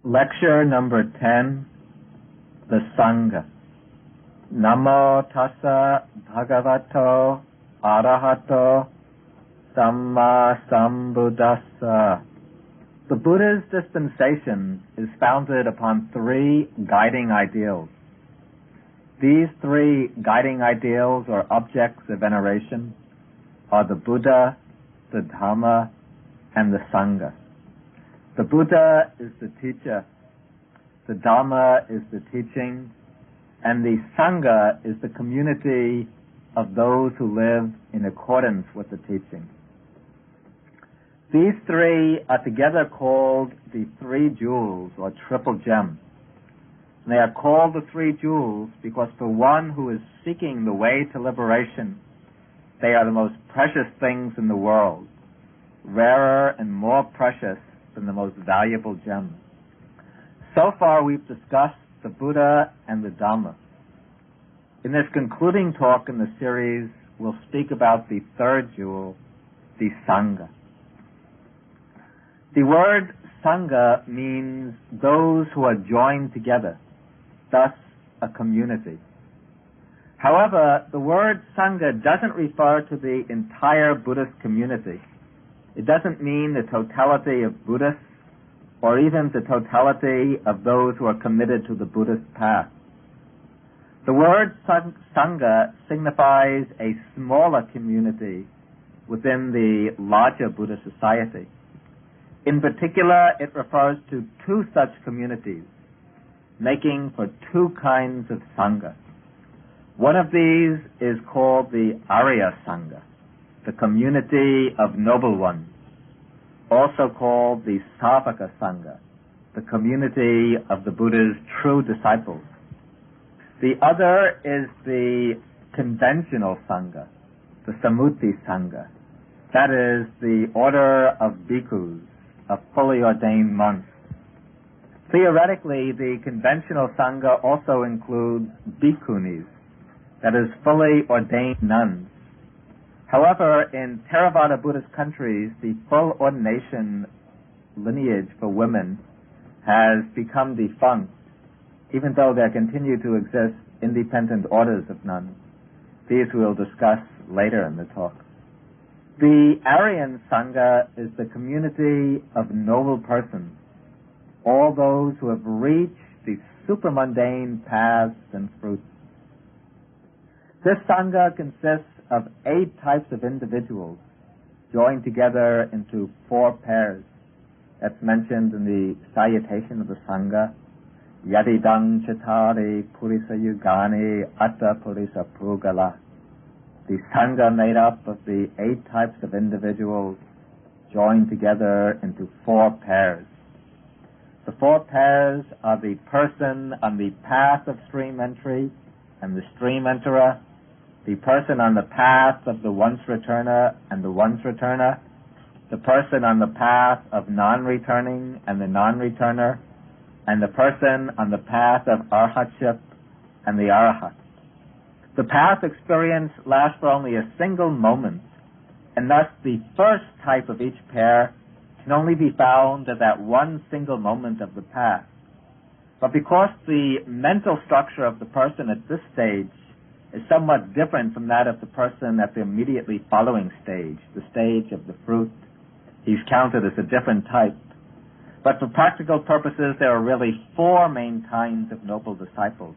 Lecture number 10, the Sangha. Namo tassa bhagavato arahato samma sambuddhassa. The Buddha's dispensation is founded upon three guiding ideals. These three guiding ideals or objects of veneration are the Buddha, the Dhamma, and the Sangha. The Buddha is the teacher, the Dhamma is the teaching, and the Sangha is the community of those who live in accordance with the teaching. These three are together called the three jewels or triple gems. And they are called the three jewels because for one who is seeking the way to liberation, they are the most precious things in the world, rarer and more precious than the most valuable gems. So far we've discussed the Buddha and the Dhamma. In this concluding talk in the series, we'll speak about the third jewel, the Sangha. The word Sangha means those who are joined together, thus a community. However, the word Sangha doesn't refer to the entire Buddhist community. It doesn't mean the totality of Buddhists or even the totality of those who are committed to the Buddhist path. The word Sangha signifies a smaller community within the larger Buddhist society. In particular, it refers to two such communities, making for two kinds of Sangha. One of these is called the Arya Sangha, the community of noble ones, also called the Savaka Sangha, the community of the Buddha's true disciples. The other is the conventional Sangha, the Sammuti Sangha, that is the order of Bhikkhus, of fully ordained monks. Theoretically, the conventional Sangha also includes Bhikkhunis, that is fully ordained nuns. However, in Theravada Buddhist countries, the full ordination lineage for women has become defunct, even though there continue to exist independent orders of nuns. These we'll discuss later in the talk. The Aryan Sangha is the community of noble persons, all those who have reached the supramundane paths and fruits. This Sangha consists of 8 types of individuals joined together into 4 pairs. That's mentioned in the salutation of the Sangha. Yadidang Chatari Purisa Yugani Atta Purisa Pugala. The Sangha made up of the 8 types of individuals joined together into 4 pairs. The 4 pairs are the person on the path of stream entry and the stream enterer, the person on the path of the once-returner and the once-returner, the person on the path of non-returning and the non-returner, and the person on the path of arhatship and the arahat. The path experience lasts for only a single moment, and thus the first type of each pair can only be found at that one single moment of the path. But because the mental structure of the person at this stage is somewhat different from that of the person at the immediately following stage, the stage of the fruit, he's counted as a different type. But for practical purposes, there are really 4 main kinds of noble disciples: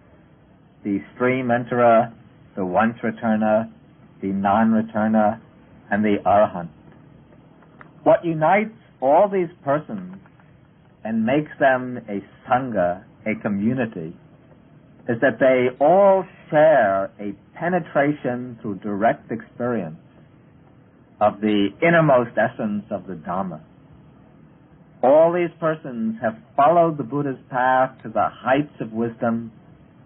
the stream enterer, the once-returner, the non-returner, and the arahant. What unites all these persons and makes them a Sangha, a community, is that they all share a penetration through direct experience of the innermost essence of the Dhamma. All these persons have followed the Buddha's path to the heights of wisdom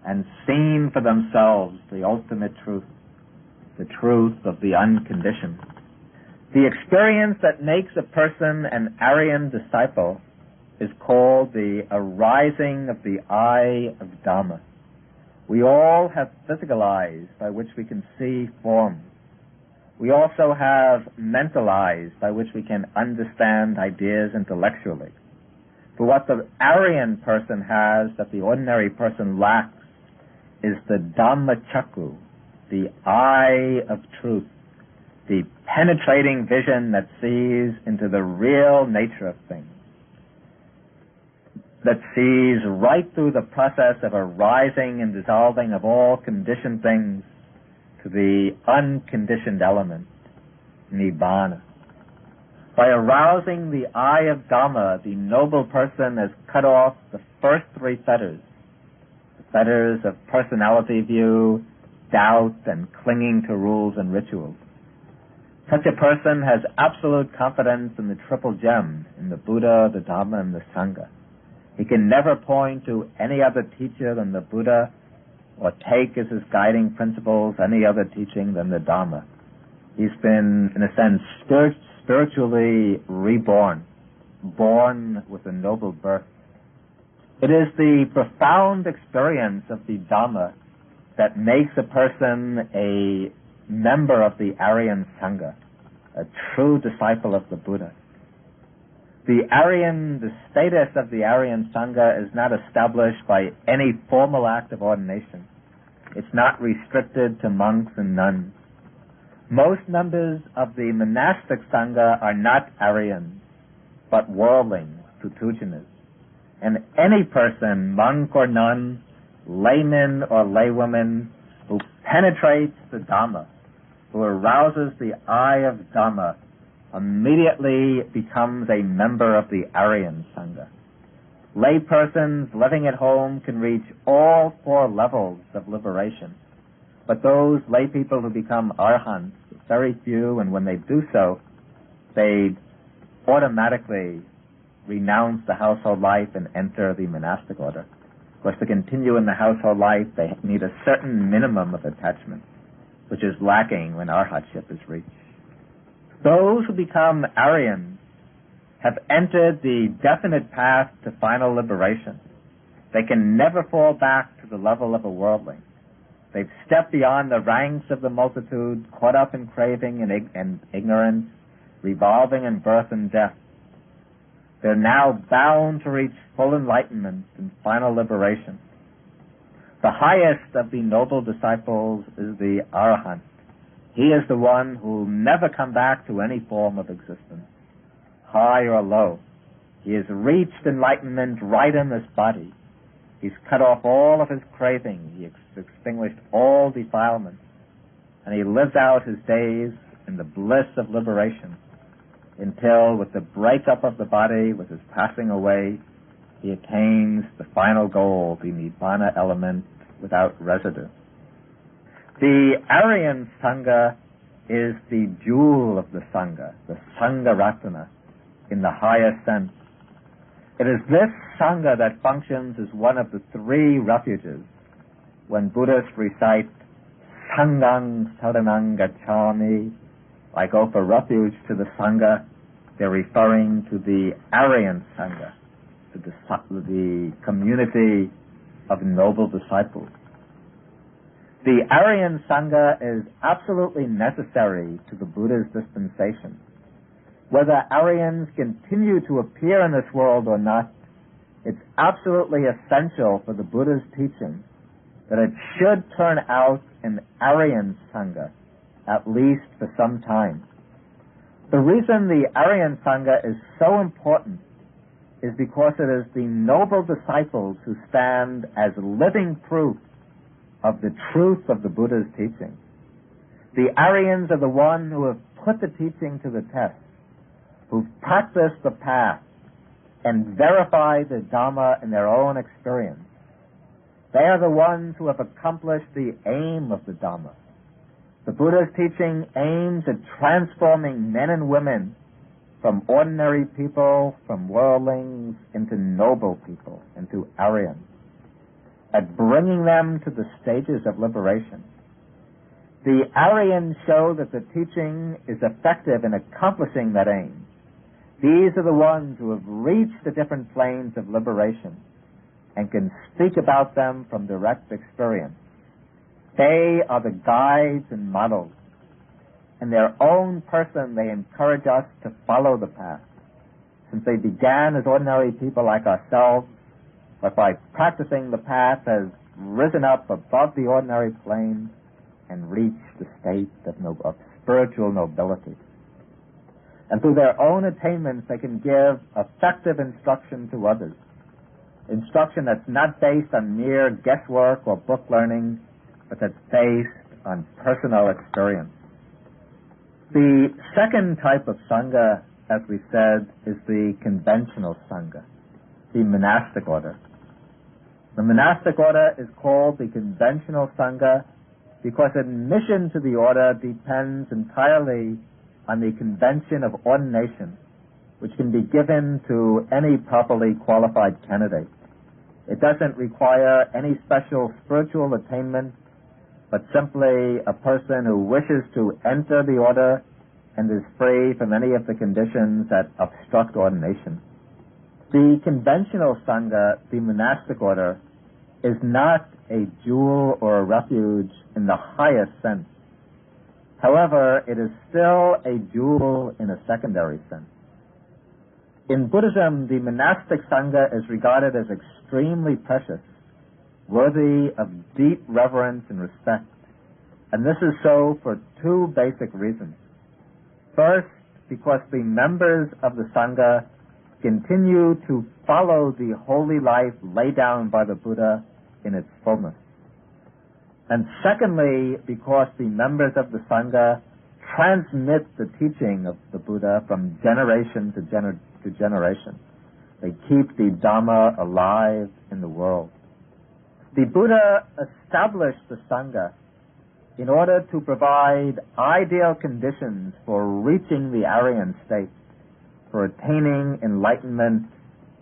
and seen for themselves the ultimate truth, the truth of the unconditioned. The experience that makes a person an Aryan disciple is called the arising of the Eye of Dharma. We all have physical eyes by which we can see forms. We also have mental eyes by which we can understand ideas intellectually. For what the Aryan person has that the ordinary person lacks is the Dhamma Chakku, the eye of truth, the penetrating vision that sees into the real nature of things, that sees right through the process of arising and dissolving of all conditioned things to the unconditioned element, Nibbana. By arousing the eye of Dhamma, the noble person has cut off the first three fetters, the fetters of personality view, doubt, and clinging to rules and rituals. Such a person has absolute confidence in the triple gem, in the Buddha, the Dhamma, and the Sangha. He can never point to any other teacher than the Buddha or take as his guiding principles any other teaching than the Dhamma. He's been, in a sense, spiritually reborn, born with a noble birth. It is the profound experience of the Dhamma that makes a person a member of the Aryan Sangha, a true disciple of the Buddha. The status of the Aryan Sangha is not established by any formal act of ordination. It's not restricted to monks and nuns. Most members of the monastic Sangha are not Aryans, but worldlings, Putujanas. And any person, monk or nun, layman or laywoman, who penetrates the Dhamma, who arouses the eye of Dhamma, immediately becomes a member of the Aryan Sangha. Lay persons living at home can reach all four levels of liberation, but those lay people who become arhants, very few, and when they do so, they automatically renounce the household life and enter the monastic order. Of course, to continue in the household life, they need a certain minimum of attachment, which is lacking when arhatship is reached. Those who become Aryans have entered the definite path to final liberation. They can never fall back to the level of a worldling. They've stepped beyond the ranks of the multitude, caught up in craving and ignorance, revolving in birth and death. They're now bound to reach full enlightenment and final liberation. The highest of the noble disciples is the Arahant. He is the one who will never come back to any form of existence, high or low. He has reached enlightenment right in this body. He's cut off all of his craving. He extinguished all defilements. And he lives out his days in the bliss of liberation until, with the breakup of the body, with his passing away, he attains the final goal, the Nibbana element without residue. The Aryan Sangha is the jewel of the Sangha, the Sangha Ratana, in the highest sense. It is this Sangha that functions as one of the three refuges when Buddhists recite Sanghang Saranang Gacchami. I go for refuge to the Sangha. They're referring to the Aryan Sangha, to the community of noble disciples. The Aryan Sangha is absolutely necessary to the Buddha's dispensation. Whether Aryans continue to appear in this world or not, it's absolutely essential for the Buddha's teaching that it should turn out an Aryan Sangha, at least for some time. The reason the Aryan Sangha is so important is because it is the noble disciples who stand as living proof of the truth of the Buddha's teaching. The Aryans are the ones who have put the teaching to the test, who've practiced the path and verified the Dhamma in their own experience. They are the ones who have accomplished the aim of the Dhamma. The Buddha's teaching aims at transforming men and women from ordinary people, from worldlings, into noble people, into Aryans, at bringing them to the stages of liberation. The Aryans show that the teaching is effective in accomplishing that aim. These are the ones who have reached the different planes of liberation and can speak about them from direct experience. They are the guides and models. In their own person, they encourage us to follow the path, since they began as ordinary people like ourselves, but by practicing the path has risen up above the ordinary plane and reached the state of spiritual nobility. And through their own attainments, they can give effective instruction to others. Instruction that's not based on mere guesswork or book learning, but that's based on personal experience. The second type of Sangha, as we said, is the conventional Sangha, the monastic order. The monastic order is called the conventional Sangha because admission to the order depends entirely on the convention of ordination, which can be given to any properly qualified candidate. It doesn't require any special spiritual attainment, but simply a person who wishes to enter the order and is free from any of the conditions that obstruct ordination. The conventional Sangha, the monastic order, is not a jewel or a refuge in the highest sense. However, it is still a jewel in a secondary sense. In Buddhism, the monastic Sangha is regarded as extremely precious, worthy of deep reverence and respect. And this is so for two basic reasons. First, because the members of the Sangha continue to follow the holy life laid down by the Buddha in its fullness. And secondly, because the members of the Sangha transmit the teaching of the Buddha from generation to generation. They keep the Dharma alive in the world. The Buddha established the Sangha in order to provide ideal conditions for reaching the Aryan state, for attaining enlightenment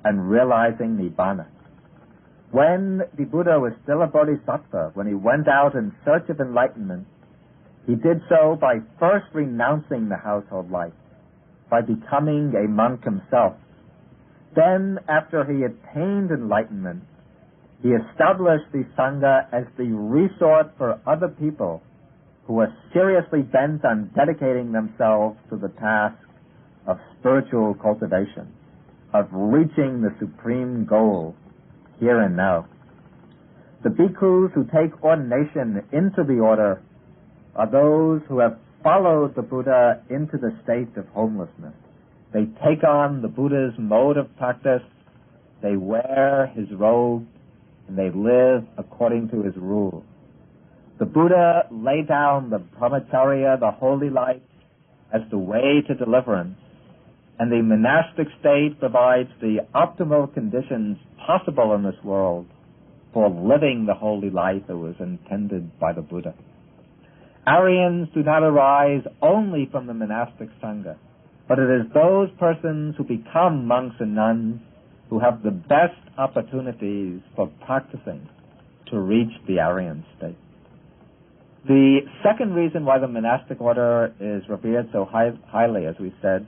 and realizing Nibbana. When the Buddha was still a bodhisattva, when he went out in search of enlightenment, he did so by first renouncing the household life, by becoming a monk himself. Then, after he attained enlightenment, he established the Sangha as the resort for other people who are seriously bent on dedicating themselves to the task of spiritual cultivation, of reaching the supreme goal here and now. The bhikkhus who take ordination into the order are those who have followed the Buddha into the state of homelessness. They take on the Buddha's mode of practice, they wear his robe, and they live according to his rules. The Buddha laid down the brahmacharya, the holy life, as the way to deliverance, and the monastic state provides the optimal conditions possible in this world for living the holy life that was intended by the Buddha. Aryans do not arise only from the monastic Sangha, but it is those persons who become monks and nuns who have the best opportunities for practicing to reach the Aryan state. The second reason why the monastic order is revered so highly, as we said,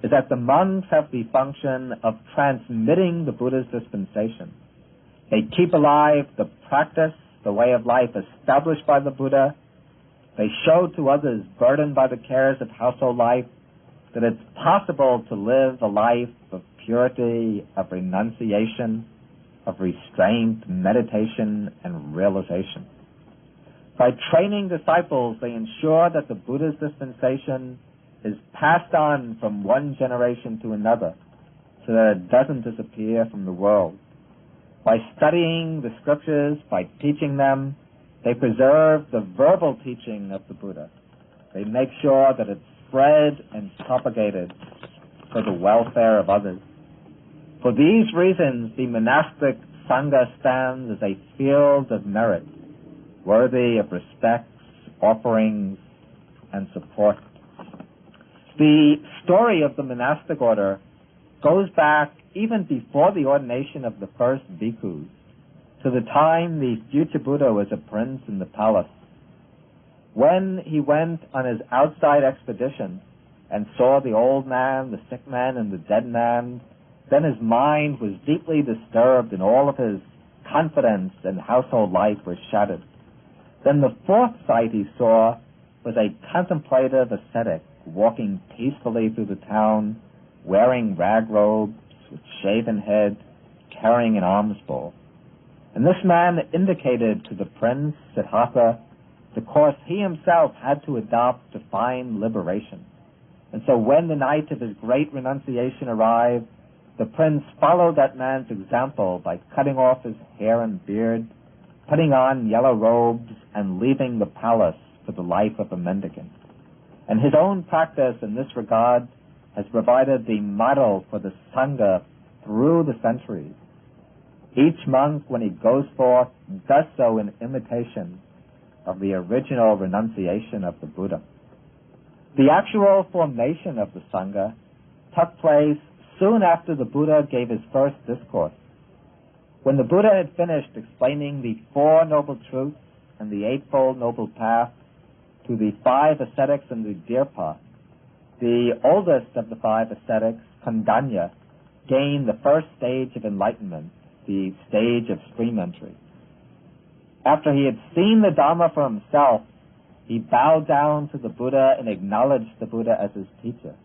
is that the monks have the function of transmitting the Buddha's dispensation. They keep alive the practice, the way of life established by the Buddha. They show to others burdened by the cares of household life that it's possible to live a life of purity, of renunciation, of restraint, meditation, and realization. By training disciples, they ensure that the Buddha's dispensation is passed on from one generation to another so that it doesn't disappear from the world. By studying the scriptures, by teaching them, they preserve the verbal teaching of the Buddha. They make sure that it's spread and propagated for the welfare of others. For these reasons, the monastic Sangha stands as a field of merit, worthy of respects, offerings, and support. The story of the monastic order goes back even before the ordination of the first bhikkhus, to the time the future Buddha was a prince in the palace. When he went on his outside expedition and saw the old man, the sick man, and the dead man, then his mind was deeply disturbed and all of his confidence and household life was shattered. Then the fourth sight he saw was a contemplative ascetic walking peacefully through the town, wearing rag robes, with shaven head, carrying an alms bowl. And this man indicated to the prince, Siddhartha, the course he himself had to adopt to find liberation. And so when the night of his great renunciation arrived, the prince followed that man's example by cutting off his hair and beard, putting on yellow robes, and leaving the palace for the life of a mendicant. And his own practice in this regard has provided the model for the Sangha through the centuries. Each monk, when he goes forth, does so in imitation of the original renunciation of the Buddha. The actual formation of the Sangha took place soon after the Buddha gave his first discourse. When the Buddha had finished explaining the Four Noble Truths and the Eightfold Noble Path to the 5 ascetics in the Deer Park, the oldest of the 5 ascetics, Kondanya, gained the first stage of enlightenment, the stage of stream entry. After he had seen the Dharma for himself, he bowed down to the Buddha and acknowledged the Buddha as his teacher.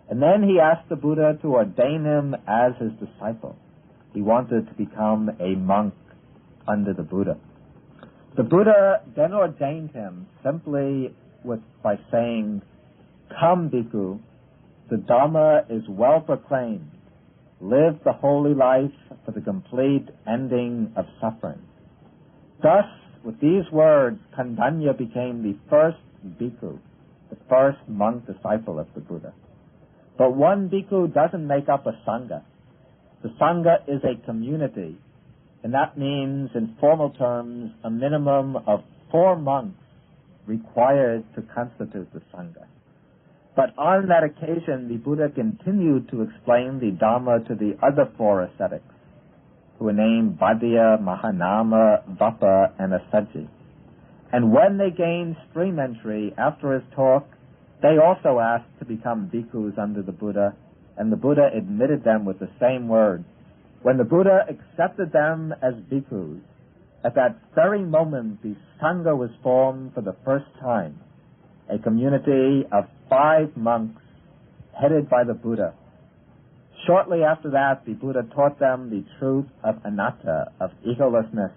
And then he asked the Buddha to ordain him as his disciple. He wanted to become a monk under the Buddha. The Buddha then ordained him simply by saying, "Come, Biku, the Dharma is well proclaimed. Live the holy life for the complete ending of suffering." Thus, with these words, Kondanya became the first Bhikkhu, the first monk disciple of the Buddha. But one Bhikkhu doesn't make up a Sangha. The Sangha is a community, and that means, in formal terms, a minimum of 4 monks required to constitute the Sangha. But on that occasion, the Buddha continued to explain the Dharma to the other 4 ascetics, who were named Bhadya, Mahanama, Vapa, and Asaji. And when they gained stream entry after his talk, they also asked to become bhikkhus under the Buddha, and the Buddha admitted them with the same words. When the Buddha accepted them as bhikkhus, at that very moment the Sangha was formed for the first time, a community of 5 monks headed by the Buddha. Shortly after that, the Buddha taught them the truth of anatta, of egolessness,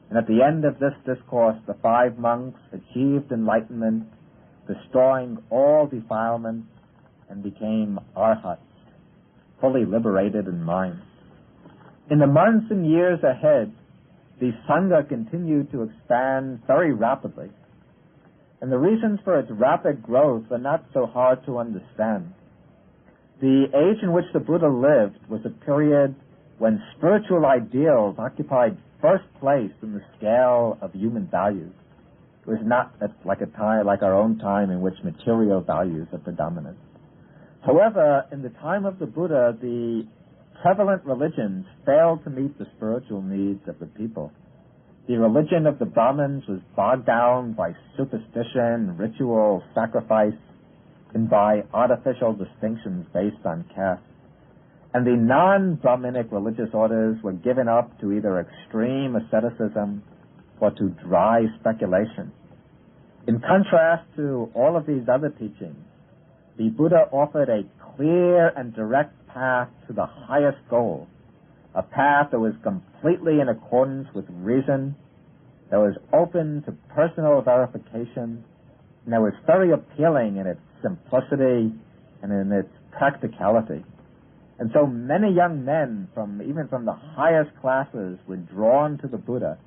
and at the end of this discourse, the 5 monks achieved enlightenment, destroying all defilement, and became arhats, fully liberated in mind. In the months and years ahead, the Sangha continued to expand very rapidly, and the reasons for its rapid growth are not so hard to understand. The age in which the Buddha lived was a period when spiritual ideals occupied first place in the scale of human values. It was not like a time like our own time in which material values are predominant. However, in the time of the Buddha, the prevalent religions failed to meet the spiritual needs of the people. The religion of the Brahmins was bogged down by superstition, ritual, sacrifice, and by artificial distinctions based on caste. And the non-Brahminic religious orders were given up to either extreme asceticism or to dry speculation. In contrast to all of these other teachings, the Buddha offered a clear and direct path to the highest goal, a path that was completely in accordance with reason, that was open to personal verification, and that was very appealing in its simplicity and in its practicality. And so many young men, even from the highest classes, were drawn to the Buddha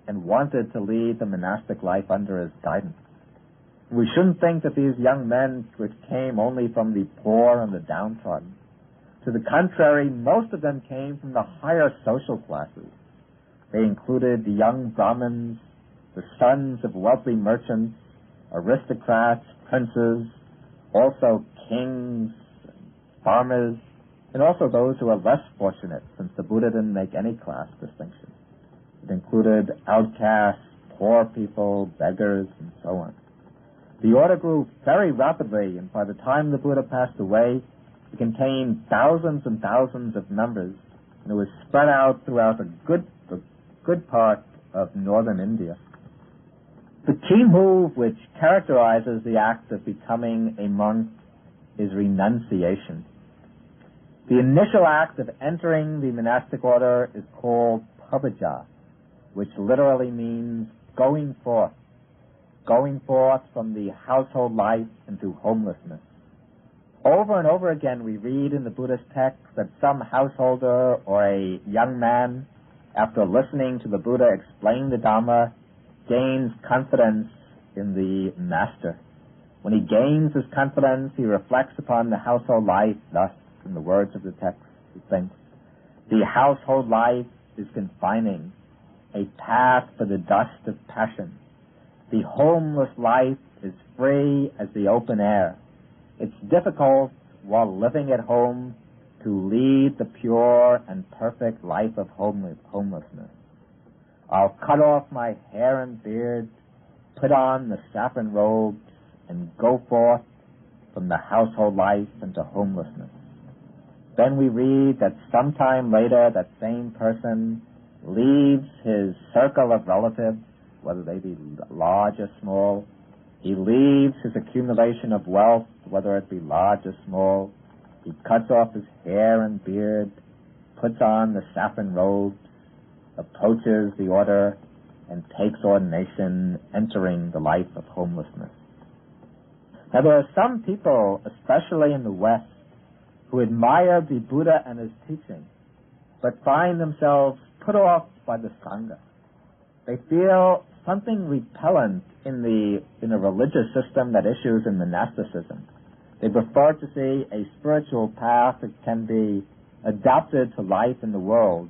and wanted to lead the monastic life under his guidance. We shouldn't think that these young men came only from the poor and the downtrodden. To the contrary, most of them came from the higher social classes. They included the young Brahmins, the sons of wealthy merchants, aristocrats, princes, also kings, farmers, and also those who are less fortunate, since the Buddha didn't make any class distinction. It included outcasts, poor people, beggars, and so on. The order grew very rapidly, and by the time the Buddha passed away, it contained thousands and thousands of members, and it was spread out throughout a good part of northern India. The key move which characterizes the act of becoming a monk is renunciation. The initial act of entering the monastic order is called Pabhaja, which literally means going forth from the household life into homelessness. Over and over again we read in the Buddhist text that some householder or a young man, after listening to the Buddha explain the Dhamma, gains confidence in the master. When he gains his confidence, he reflects upon the household life. Thus, in the words of the text, he thinks, the household life is confining, a path for the dust of passion. The homeless life is free as the open air. It's difficult, while living at home, to lead the pure and perfect life of homelessness. I'll cut off my hair and beard, put on the saffron robes, and go forth from the household life into homelessness. Then we read that sometime later that same person leaves his circle of relatives, whether they be large or small. He leaves his accumulation of wealth, whether it be large or small. He cuts off his hair and beard, puts on the saffron robes, approaches the order, and takes ordination, entering the life of homelessness. Now there are some people, especially in the West, who admire the Buddha and his teaching, but find themselves put off by the Sangha. They feel something repellent in a religious system that issues in monasticism. They prefer to see a spiritual path that can be adapted to life in the world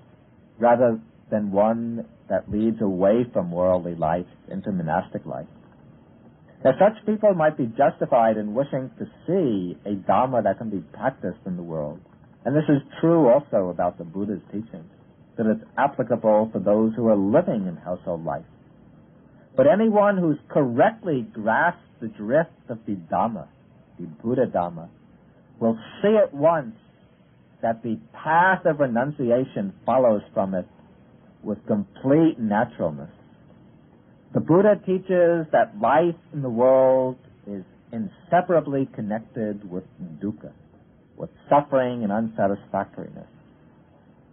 rather than one that leads away from worldly life into monastic life. Now, such people might be justified in wishing to see a Dhamma that can be practiced in the world. And this is true also about the Buddha's teachings, that it's applicable for those who are living in household life. But anyone who's correctly grasped the drift of the Dhamma, the Buddha Dhamma, will see at once that the path of renunciation follows from it with complete naturalness. The Buddha teaches that life in the world is inseparably connected with dukkha, with suffering and unsatisfactoriness.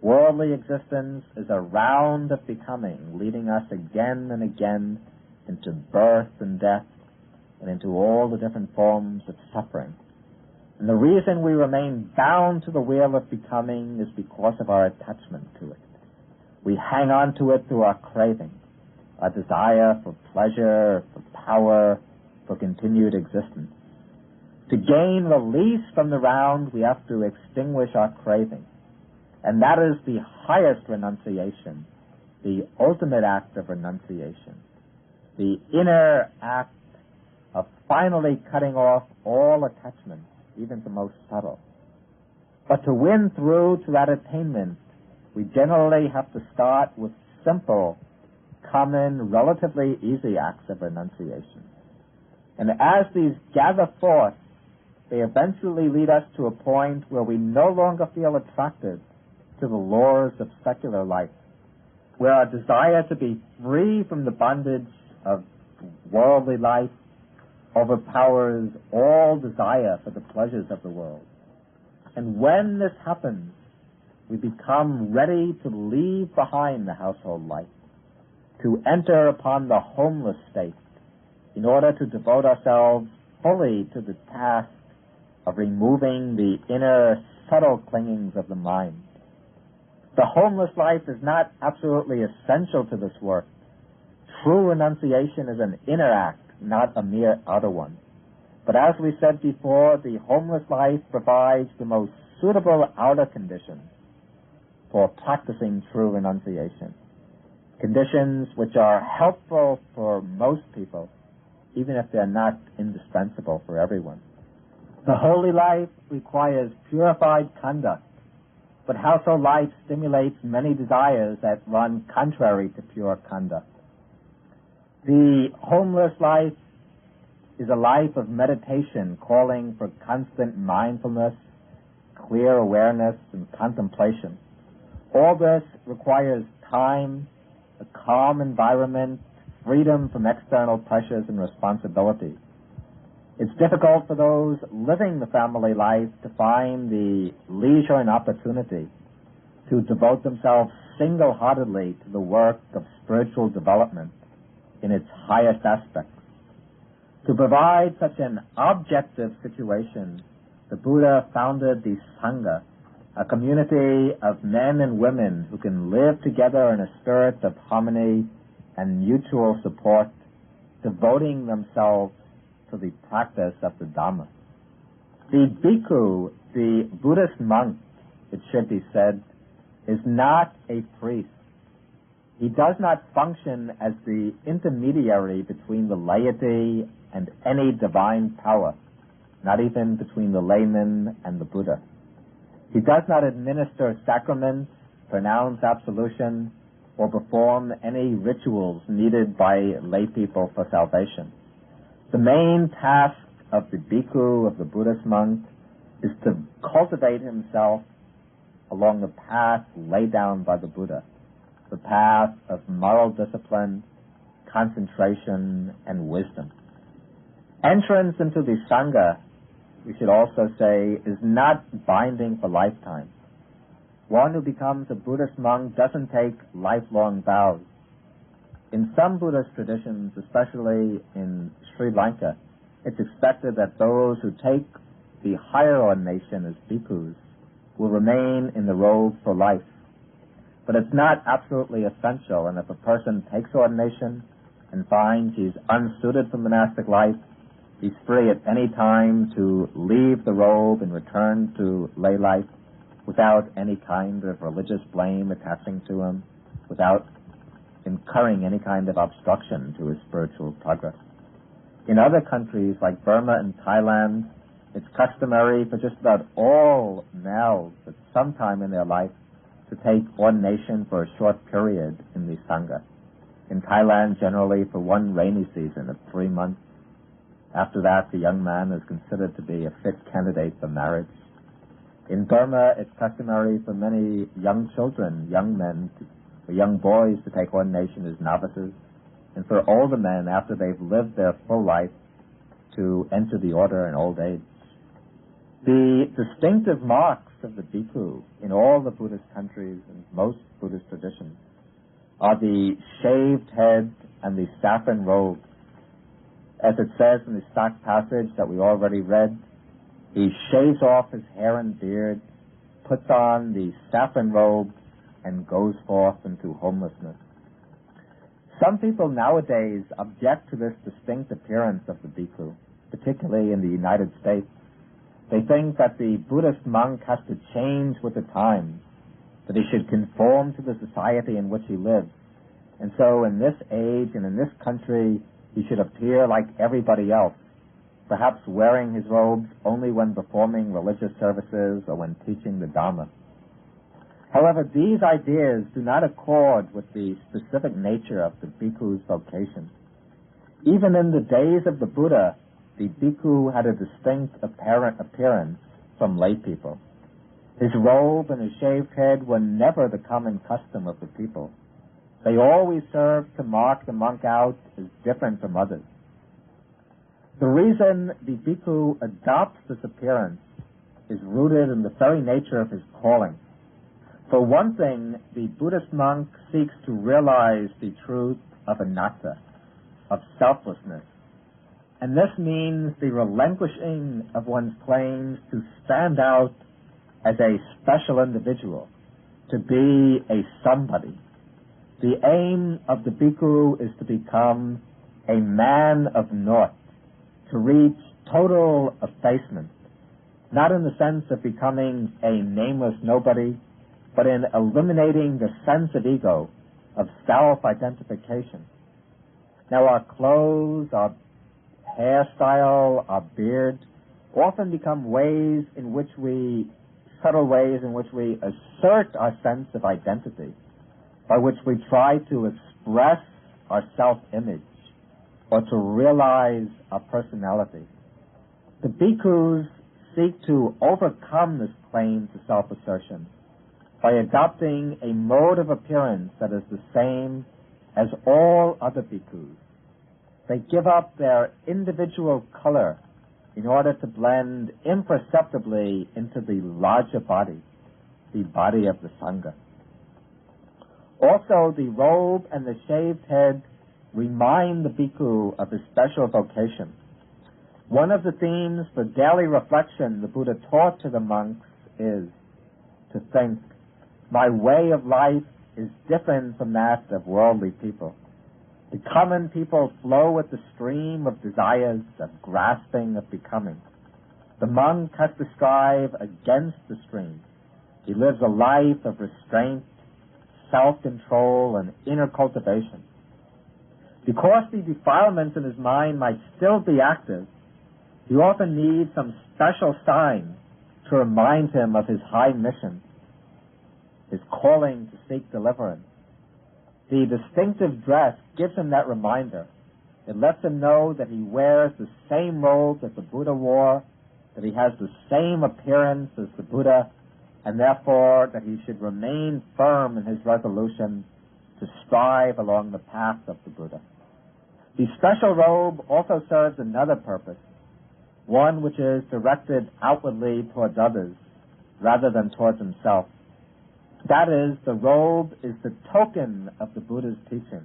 Worldly existence is a round of becoming, leading us again and again into birth and death and into all the different forms of suffering. And the reason we remain bound to the wheel of becoming is because of our attachment to it. We hang on to it through our craving, our desire for pleasure, for power, for continued existence. To gain release from the round, we have to extinguish our craving. And that is the highest renunciation, the ultimate act of renunciation, the inner act of finally cutting off all attachments, even the most subtle. But to win through to that attainment, we generally have to start with simple, common, relatively easy acts of renunciation. And as these gather forth, they eventually lead us to a point where we no longer feel attracted to the laws of secular life, where our desire to be free from the bondage of worldly life overpowers all desire for the pleasures of the world. And when this happens, we become ready to leave behind the household life, to enter upon the homeless state in order to devote ourselves fully to the task of removing the inner subtle clingings of the mind. The homeless life is not absolutely essential to this work. True renunciation is an inner act, not a mere outer one. But as we said before, the homeless life provides the most suitable outer conditions for practicing true renunciation. Conditions which are helpful for most people, even if they're not indispensable for everyone. The holy life requires purified conduct, but household life stimulates many desires that run contrary to pure conduct. The homeless life is a life of meditation, calling for constant mindfulness, clear awareness, and contemplation. All this requires time, a calm environment, freedom from external pressures and responsibilities. It's difficult for those living the family life to find the leisure and opportunity to devote themselves single-heartedly to the work of spiritual development in its highest aspects. To provide such an objective situation, the Buddha founded the Sangha, a community of men and women who can live together in a spirit of harmony and mutual support, devoting themselves to the practice of the Dhamma. The Bhikkhu, the Buddhist monk, it should be said, is not a priest. He does not function as the intermediary between the laity and any divine power, not even between the layman and the Buddha. He does not administer sacraments, pronounce absolution, or perform any rituals needed by lay people for salvation. The main task of the Bhikkhu, of the Buddhist monk, is to cultivate himself along the path laid down by the Buddha, the path of moral discipline, concentration, and wisdom. Entrance into the Sangha, we should also say, is not binding for lifetime. One who becomes a Buddhist monk doesn't take lifelong vows. In some Buddhist traditions, especially in Sri Lanka, it's expected that those who take the higher ordination as bhikkhus will remain in the robe for life. But it's not absolutely essential, and if a person takes ordination and finds he's unsuited for monastic life, he's free at any time to leave the robe and return to lay life without any kind of religious blame attaching to him, without incurring any kind of obstruction to his spiritual progress. In other countries like Burma and Thailand, it's customary for just about all males at some time in their life to take ordination for a short period in the Sangha. In Thailand, generally for one rainy season of 3 months. After that, the young man is considered to be a fit candidate for marriage. In Burma, it's customary for many young children, young men, or young boys to take ordination as novices, and for older men, after they've lived their full life, to enter the order in old age. The distinctive marks of the Bhikkhu in all the Buddhist countries and most Buddhist traditions are the shaved head and the saffron robe. As it says in the stock passage that we already read, he shaves off his hair and beard, puts on the saffron robe, and goes forth into homelessness. Some people nowadays object to this distinct appearance of the Bhikkhu, particularly in the United States. They think that the Buddhist monk has to change with the times, that he should conform to the society in which he lives. And so in this age and in this country, he should appear like everybody else, perhaps wearing his robes only when performing religious services or when teaching the Dhamma. However, these ideas do not accord with the specific nature of the Bhikkhu's vocation. Even in the days of the Buddha, the Bhikkhu had a distinct appearance from lay people. His robe and his shaved head were never the common custom of the people. They always served to mark the monk out as different from others. The reason the Bhikkhu adopts this appearance is rooted in the very nature of his calling. For one thing, the Buddhist monk seeks to realize the truth of anatta, of selflessness. And this means the relinquishing of one's claims to stand out as a special individual, to be a somebody. The aim of the Bhikkhu is to become a man of naught, to reach total effacement, not in the sense of becoming a nameless nobody, but in eliminating the sense of ego, of self-identification. Now our clothes, our hairstyle, our beard, often become subtle ways in which we assert our sense of identity, by which we try to express our self-image, or to realize our personality. The bhikkhus seek to overcome this claim to self-assertion by adopting a mode of appearance that is the same as all other bhikkhus. They give up their individual color in order to blend imperceptibly into the larger body, the body of the Sangha. Also, the robe and the shaved head remind the Bhikkhu of his special vocation. One of the themes for daily reflection the Buddha taught to the monks is to think, my way of life is different from that of worldly people. The common people flow with the stream of desires, of grasping, of becoming. The monk has to strive against the stream. He lives a life of restraint, self-control, and inner cultivation. Because the defilements in his mind might still be active, he often needs some special sign to remind him of his high mission, his calling to seek deliverance. The distinctive dress gives him that reminder. It lets him know that he wears the same robe that the Buddha wore, that he has the same appearance as the Buddha, and therefore that he should remain firm in his resolution to strive along the path of the Buddha. The special robe also serves another purpose, one which is directed outwardly towards others rather than towards himself. That is, the robe is the token of the Buddha's teaching.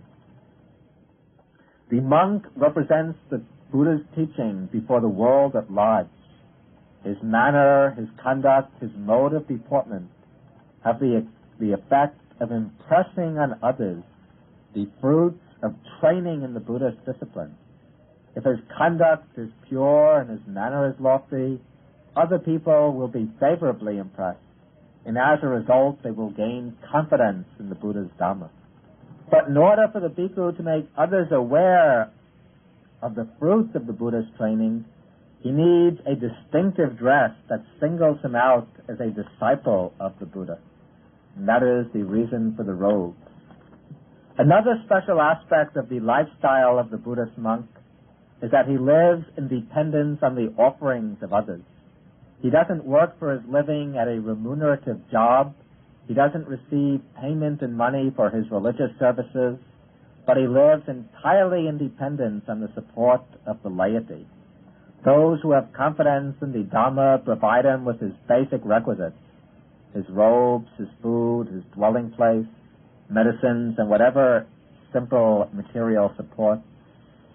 The monk represents the Buddha's teaching before the world at large. His manner, his conduct, his mode of deportment have the effect of impressing on others the fruits of training in the Buddha's discipline. If his conduct is pure and his manner is lofty, other people will be favorably impressed, and as a result they will gain confidence in the Buddha's Dhamma. But in order for the Bhikkhu to make others aware of the fruits of the Buddha's training, he needs a distinctive dress that singles him out as a disciple of the Buddha. And that is the reason for the robe. Another special aspect of the lifestyle of the Buddhist monk is that he lives in dependence on the offerings of others. He doesn't work for his living at a remunerative job. He doesn't receive payment in money for his religious services, but he lives entirely in dependence on the support of the laity. Those who have confidence in the Dhamma provide him with his basic requisites, his robes, his food, his dwelling place, medicines, and whatever simple material support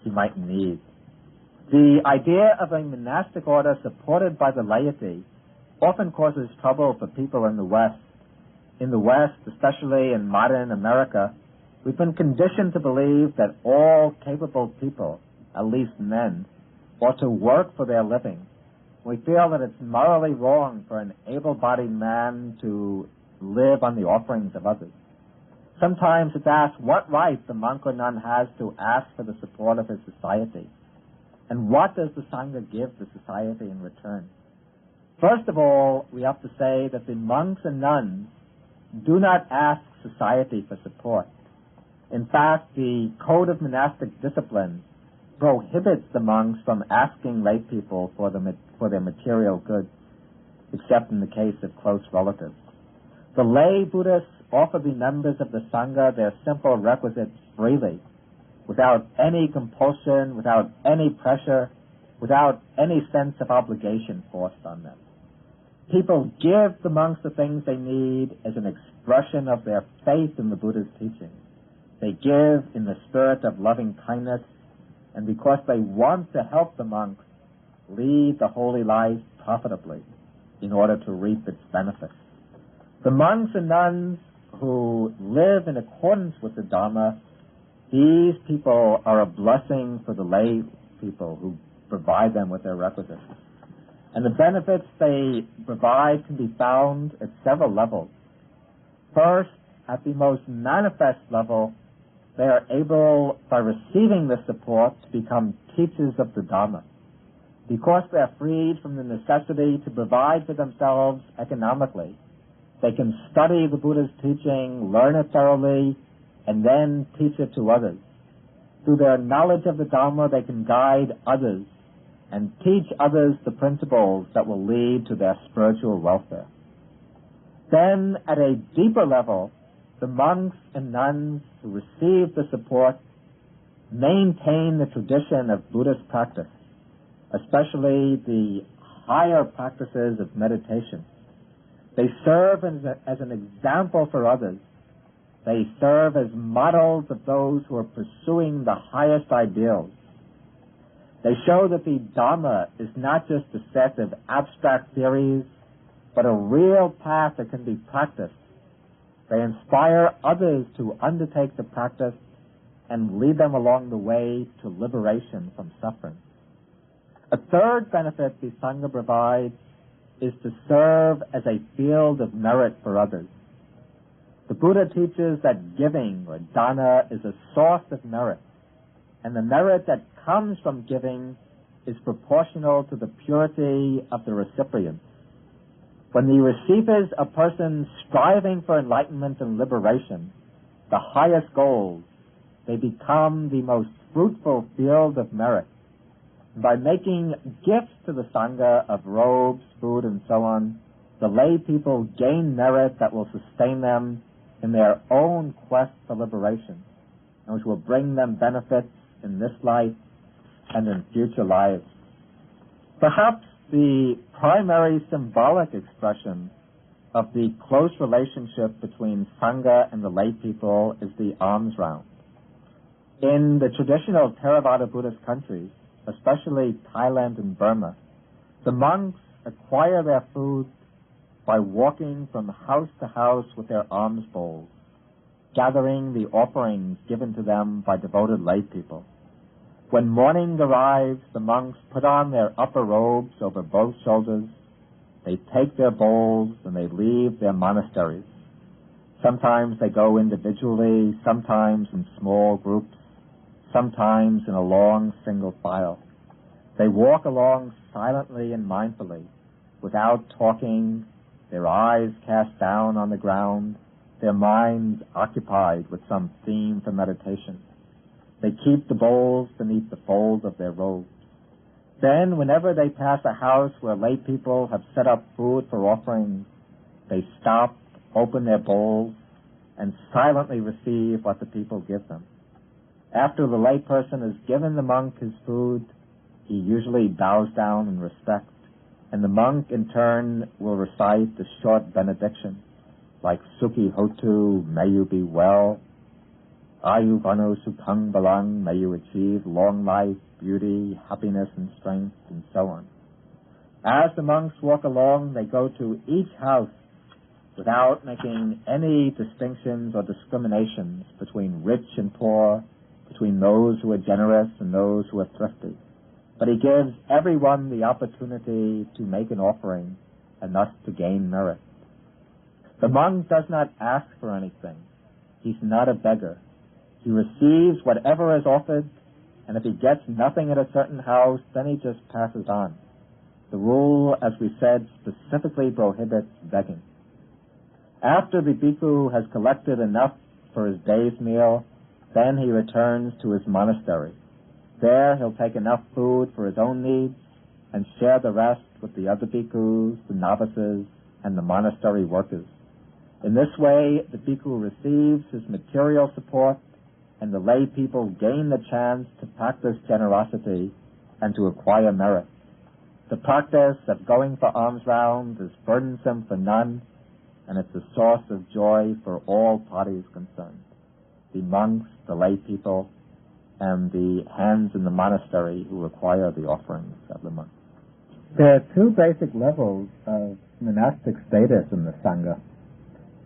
he might need. The idea of a monastic order supported by the laity often causes trouble for people in the West. In the West, especially in modern America, we've been conditioned to believe that all capable people, at least men, ought to work for their living. We feel that it's morally wrong for an able-bodied man to live on the offerings of others. Sometimes it's asked what right the monk or nun has to ask for the support of his society. And what does the Sangha give the society in return? First of all, we have to say that the monks and nuns do not ask society for support. In fact, the Code of Monastic Discipline prohibits the monks from asking lay people for their material goods, except in the case of close relatives. The lay Buddhists offer the members of the Sangha their simple requisites freely, without any compulsion, without any pressure, without any sense of obligation forced on them. People give the monks the things they need as an expression of their faith in the Buddha's teaching. They give in the spirit of loving kindness, and because they want to help the monks lead the holy life profitably in order to reap its benefits. The monks and nuns who live in accordance with the Dhamma, these people are a blessing for the lay people who provide them with their requisites. And the benefits they provide can be found at several levels. First, at the most manifest level, they are able, by receiving this support, to become teachers of the Dhamma. Because they are freed from the necessity to provide for themselves economically, they can study the Buddha's teaching, learn it thoroughly, and then teach it to others. Through their knowledge of the Dhamma, they can guide others and teach others the principles that will lead to their spiritual welfare. Then, at a deeper level, the monks and nuns who receive the support maintain the tradition of Buddhist practice, especially the higher practices of meditation. They serve as an example for others. They serve as models of those who are pursuing the highest ideals. They show that the Dharma is not just a set of abstract theories, but a real path that can be practiced. They inspire others to undertake the practice and lead them along the way to liberation from suffering. A third benefit the Sangha provides is to serve as a field of merit for others. The Buddha teaches that giving, or dana, is a source of merit, and the merit that comes from giving is proportional to the purity of the recipient. When the receiver is a person striving for enlightenment and liberation, the highest goals, they become the most fruitful field of merit. By making gifts to the Sangha of robes, food, and so on, the lay people gain merit that will sustain them in their own quest for liberation, and which will bring them benefits in this life and in future lives. Perhaps the primary symbolic expression of the close relationship between Sangha and the lay people is the alms round. In the traditional Theravada Buddhist countries, especially Thailand and Burma, the monks acquire their food by walking from house to house with their alms bowls, gathering the offerings given to them by devoted lay people. When morning arrives, the monks put on their upper robes over both shoulders, they take their bowls, and they leave their monasteries. Sometimes they go individually, sometimes in small groups, sometimes in a long single file. They walk along silently and mindfully, without talking, their eyes cast down on the ground, their minds occupied with some theme for meditation. They keep the bowls beneath the folds of their robes. Then, whenever they pass a house where lay people have set up food for offerings, they stop, open their bowls, and silently receive what the people give them. After the lay person has given the monk his food, he usually bows down in respect, and the monk in turn will recite a short benediction, like Sukhi Hotu, may you be well, Ayu Vanu Sukhang Balang, may you achieve long life, beauty, happiness, and strength, and so on. As the monks walk along, they go to each house without making any distinctions or discriminations between rich and poor, between those who are generous and those who are thrifty. But he gives everyone the opportunity to make an offering and thus to gain merit. The monk does not ask for anything. He's not a beggar. He receives whatever is offered, and if he gets nothing at a certain house, then he just passes on. The rule, as we said, specifically prohibits begging. After the Bhikkhu has collected enough for his day's meal, then he returns to his monastery. There he'll take enough food for his own needs and share the rest with the other bhikkhus, the novices, and the monastery workers. In this way, the bhikkhu receives his material support, and the lay people gain the chance to practice generosity and to acquire merit. The practice of going for alms rounds is burdensome for none, and it's a source of joy for all parties concerned: the monks, the lay people, and the hands in the monastery who acquire the offerings of the monks. There are two basic levels of monastic status in the Sangha: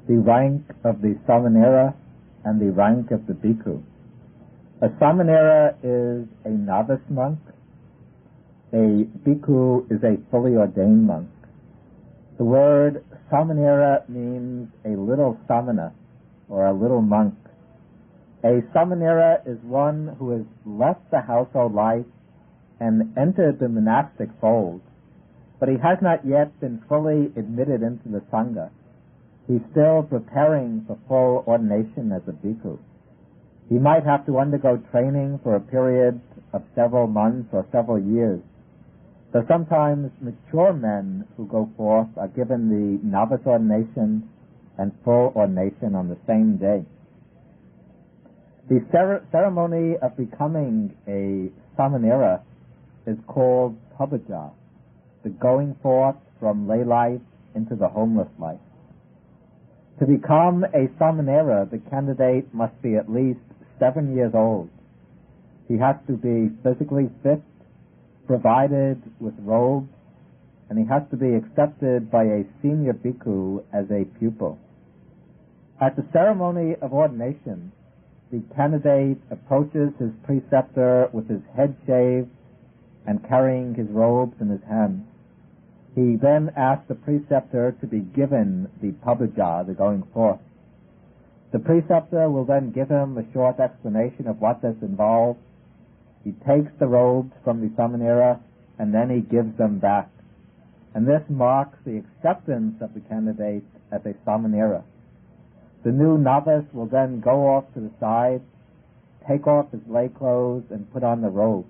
the rank of the Samanera and the rank of the Bhikkhu. A Samanera is a novice monk. A Bhikkhu is a fully ordained monk. The word Samanera means a little samana, or a little monk. A Samanera is one who has left the household life and entered the monastic fold, but he has not yet been fully admitted into the Sangha. He's still preparing for full ordination as a bhikkhu. He might have to undergo training for a period of several months or several years. So sometimes mature men who go forth are given the novice ordination and full ordination on the same day. The ceremony of becoming a Samanera is called Pabaja, the going forth from lay life into the homeless life. To become a Samanera, the candidate must be at least 7 years old. He has to be physically fit, provided with robes, and he has to be accepted by a senior bhikkhu as a pupil. At the ceremony of ordination, the candidate approaches his preceptor with his head shaved and carrying his robes in his hands. He then asks the preceptor to be given the pabaja, the going forth. The preceptor will then give him a short explanation of what this involves. He takes the robes from the samanera and then he gives them back. And this marks the acceptance of the candidate as a samanera. The new novice will then go off to the side, take off his lay clothes and put on the robe.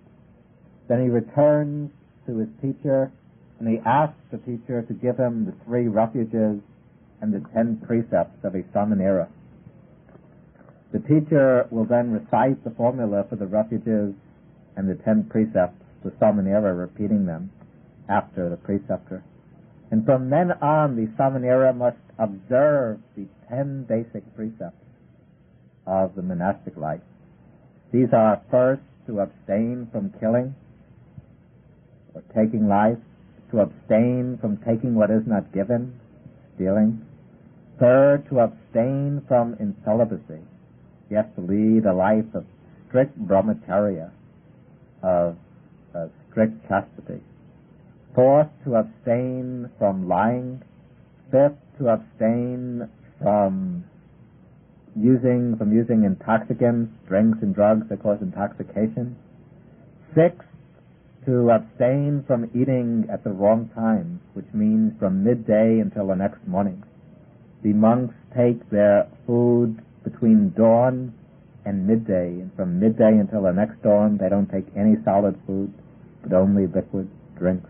Then he returns to his teacher and he asks the teacher to give him the 3 refuges and the 10 precepts of a samanera. The teacher will then recite the formula for the refuges and the 10 precepts, the samanera repeating them after the preceptor. And from then on, the samanera must observe the 10 basic precepts of the monastic life. These are, first, to abstain from killing or taking life, to abstain from taking what is not given, stealing. Third, to abstain from incelibacy. He has to lead a life of strict brahmacharya, of strict chastity. Fourth, to abstain from lying. Fifth, to abstain from using intoxicants, drinks and drugs that cause intoxication. Sixth, to abstain from eating at the wrong time, which means from midday until the next morning. The monks take their food between dawn and midday, and from midday until the next dawn they don't take any solid food, but only liquid drinks.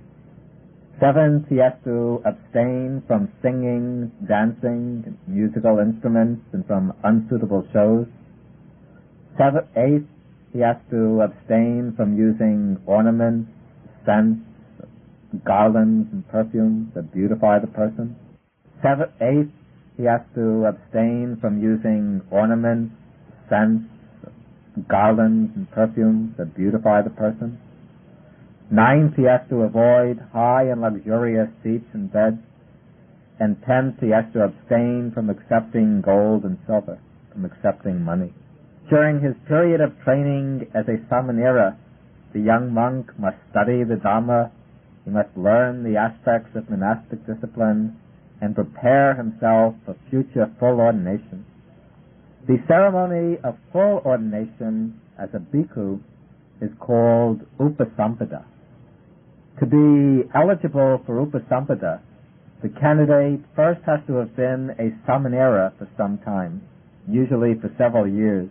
Seventh, he has to abstain from singing, dancing, musical instruments, and from unsuitable shows. Eighth, he has to abstain from using ornaments, scents, garlands, and perfumes that beautify the person. Eighth, he has to abstain from using ornaments, scents, garlands, and perfumes that beautify the person. Ninth, he has to avoid high and luxurious seats and beds. And 10th, he has to abstain from accepting gold and silver, from accepting money. During his period of training as a samanera, the young monk must study the Dhamma, he must learn the aspects of monastic discipline, and prepare himself for future full ordination. The ceremony of full ordination as a bhikkhu is called upasampada. To be eligible for upasampada, the candidate first has to have been a samanera for some time, usually for several years.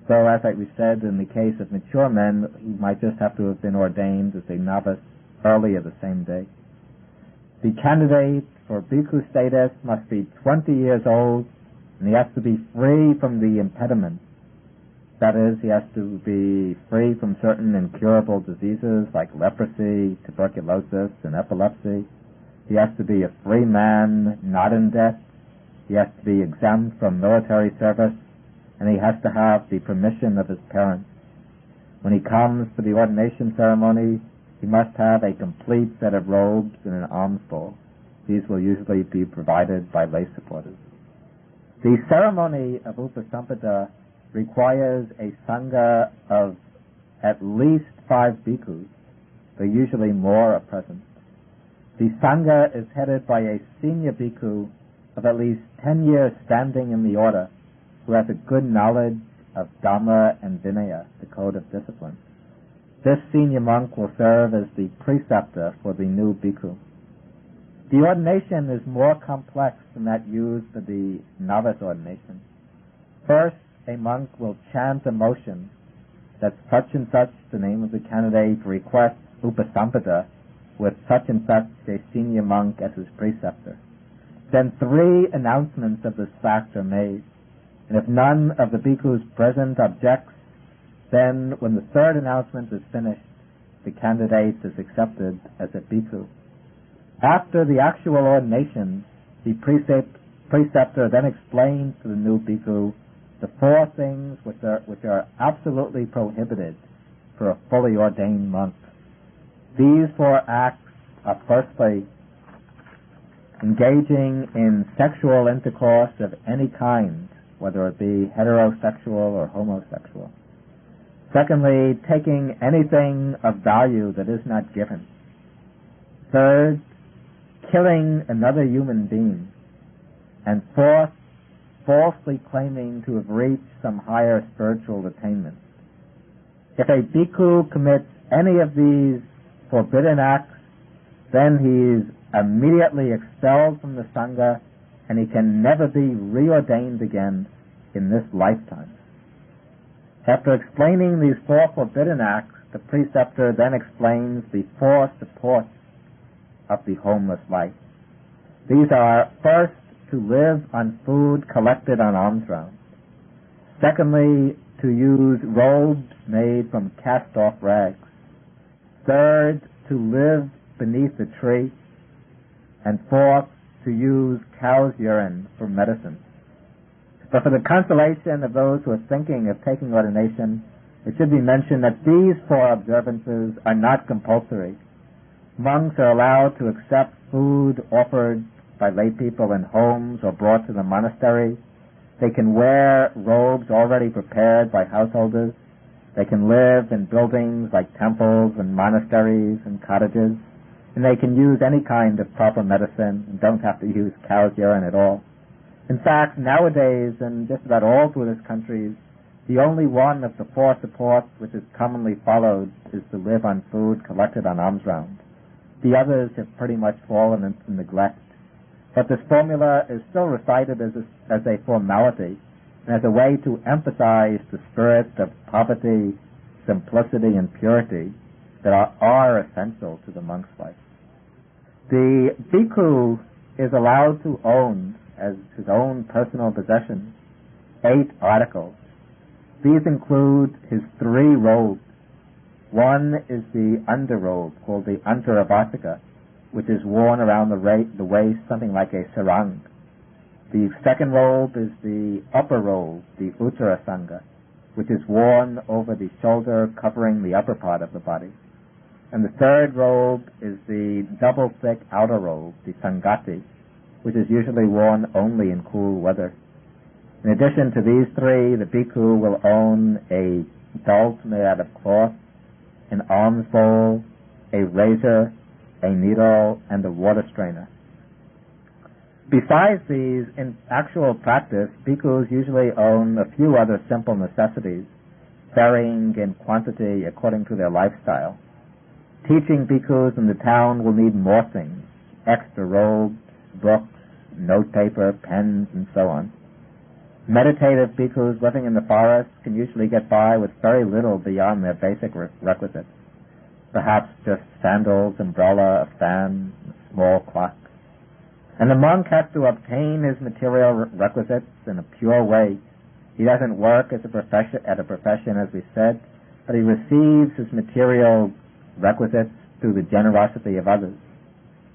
So, as we said, in the case of mature men, he might just have to have been ordained as a novice earlier the same day. The candidate for bhikkhu status must be 20 years old, and he has to be free from the impediments. That is, he has to be free from certain incurable diseases like leprosy, tuberculosis, and epilepsy. He has to be a free man, not in debt. He has to be exempt from military service, and he has to have the permission of his parents. When he comes to the ordination ceremony, he must have a complete set of robes and an alms bowl. These will usually be provided by lay supporters. The ceremony of upasampada requires a Sangha of at least 5 bhikkhus, though usually more are present. The Sangha is headed by a senior bhikkhu of at least 10 years standing in the order, who has a good knowledge of Dhamma and Vinaya, the code of discipline. This senior monk will serve as the preceptor for the new bhikkhu. The ordination is more complex than that used for the novice ordination. First, a monk will chant a motion that such and such, the name of the candidate, requests upasampada with such and such a senior monk as his preceptor. Then 3 announcements of this fact are made, and if none of the bhikkhus present objects, then when the 3rd announcement is finished, the candidate is accepted as a bhikkhu. After the actual ordination, the preceptor then explains to the new bhikkhu the four things which are absolutely prohibited for a fully ordained monk. These four acts are, firstly, engaging in sexual intercourse of any kind, whether it be heterosexual or homosexual. Secondly, taking anything of value that is not given. Third, killing another human being. And fourth, falsely claiming to have reached some higher spiritual attainment. If a bhikkhu commits any of these forbidden acts, then he is immediately expelled from the Sangha, and he can never be reordained again in this lifetime. After explaining these four forbidden acts, the preceptor then explains the four supports of the homeless life. These are, first, to live on food collected on alms rounds. Secondly, to use robes made from cast-off rags. Third, to live beneath a tree. And fourth, to use cow's urine for medicine. But for the consolation of those who are thinking of taking ordination, it should be mentioned that these four observances are not compulsory. Monks are allowed to accept food offered by lay people in homes or brought to the monastery. They can wear robes already prepared by householders. They can live in buildings like temples and monasteries and cottages. And they can use any kind of proper medicine and don't have to use cow's urine at all. In fact, nowadays, in just about all Buddhist countries, the only one of the four supports which is commonly followed is to live on food collected on alms round. The others have pretty much fallen into neglect. But this formula is still recited as a formality and as a way to emphasize the spirit of poverty, simplicity, and purity that are essential to the monk's life. The bhikkhu is allowed to own, as his own personal possession, 8 articles. These include his 3 robes. One is the underrobe, called the Antaravasika, which is worn around the waist, something like a sarang. The second robe is the upper robe, the Uttarasanga, which is worn over the shoulder, covering the upper part of the body. And the third robe is the double-thick outer robe, the Sangati, which is usually worn only in cool weather. In addition to these 3, the bhikkhu will own a belt made out of cloth, an alms bowl, a razor, a needle, and a water strainer. Besides these, in actual practice, bhikkhus usually own a few other simple necessities, varying in quantity according to their lifestyle. Teaching bhikkhus in the town will need more things: extra robes, books, notepaper, pens, and so on. Meditative bhikkhus living in the forest can usually get by with very little beyond their basic requisites. Perhaps just sandals, umbrella, a fan, a small clock. And the monk has to obtain his material requisites in a pure way. He doesn't work at a profession, as we said, but he receives his material requisites through the generosity of others.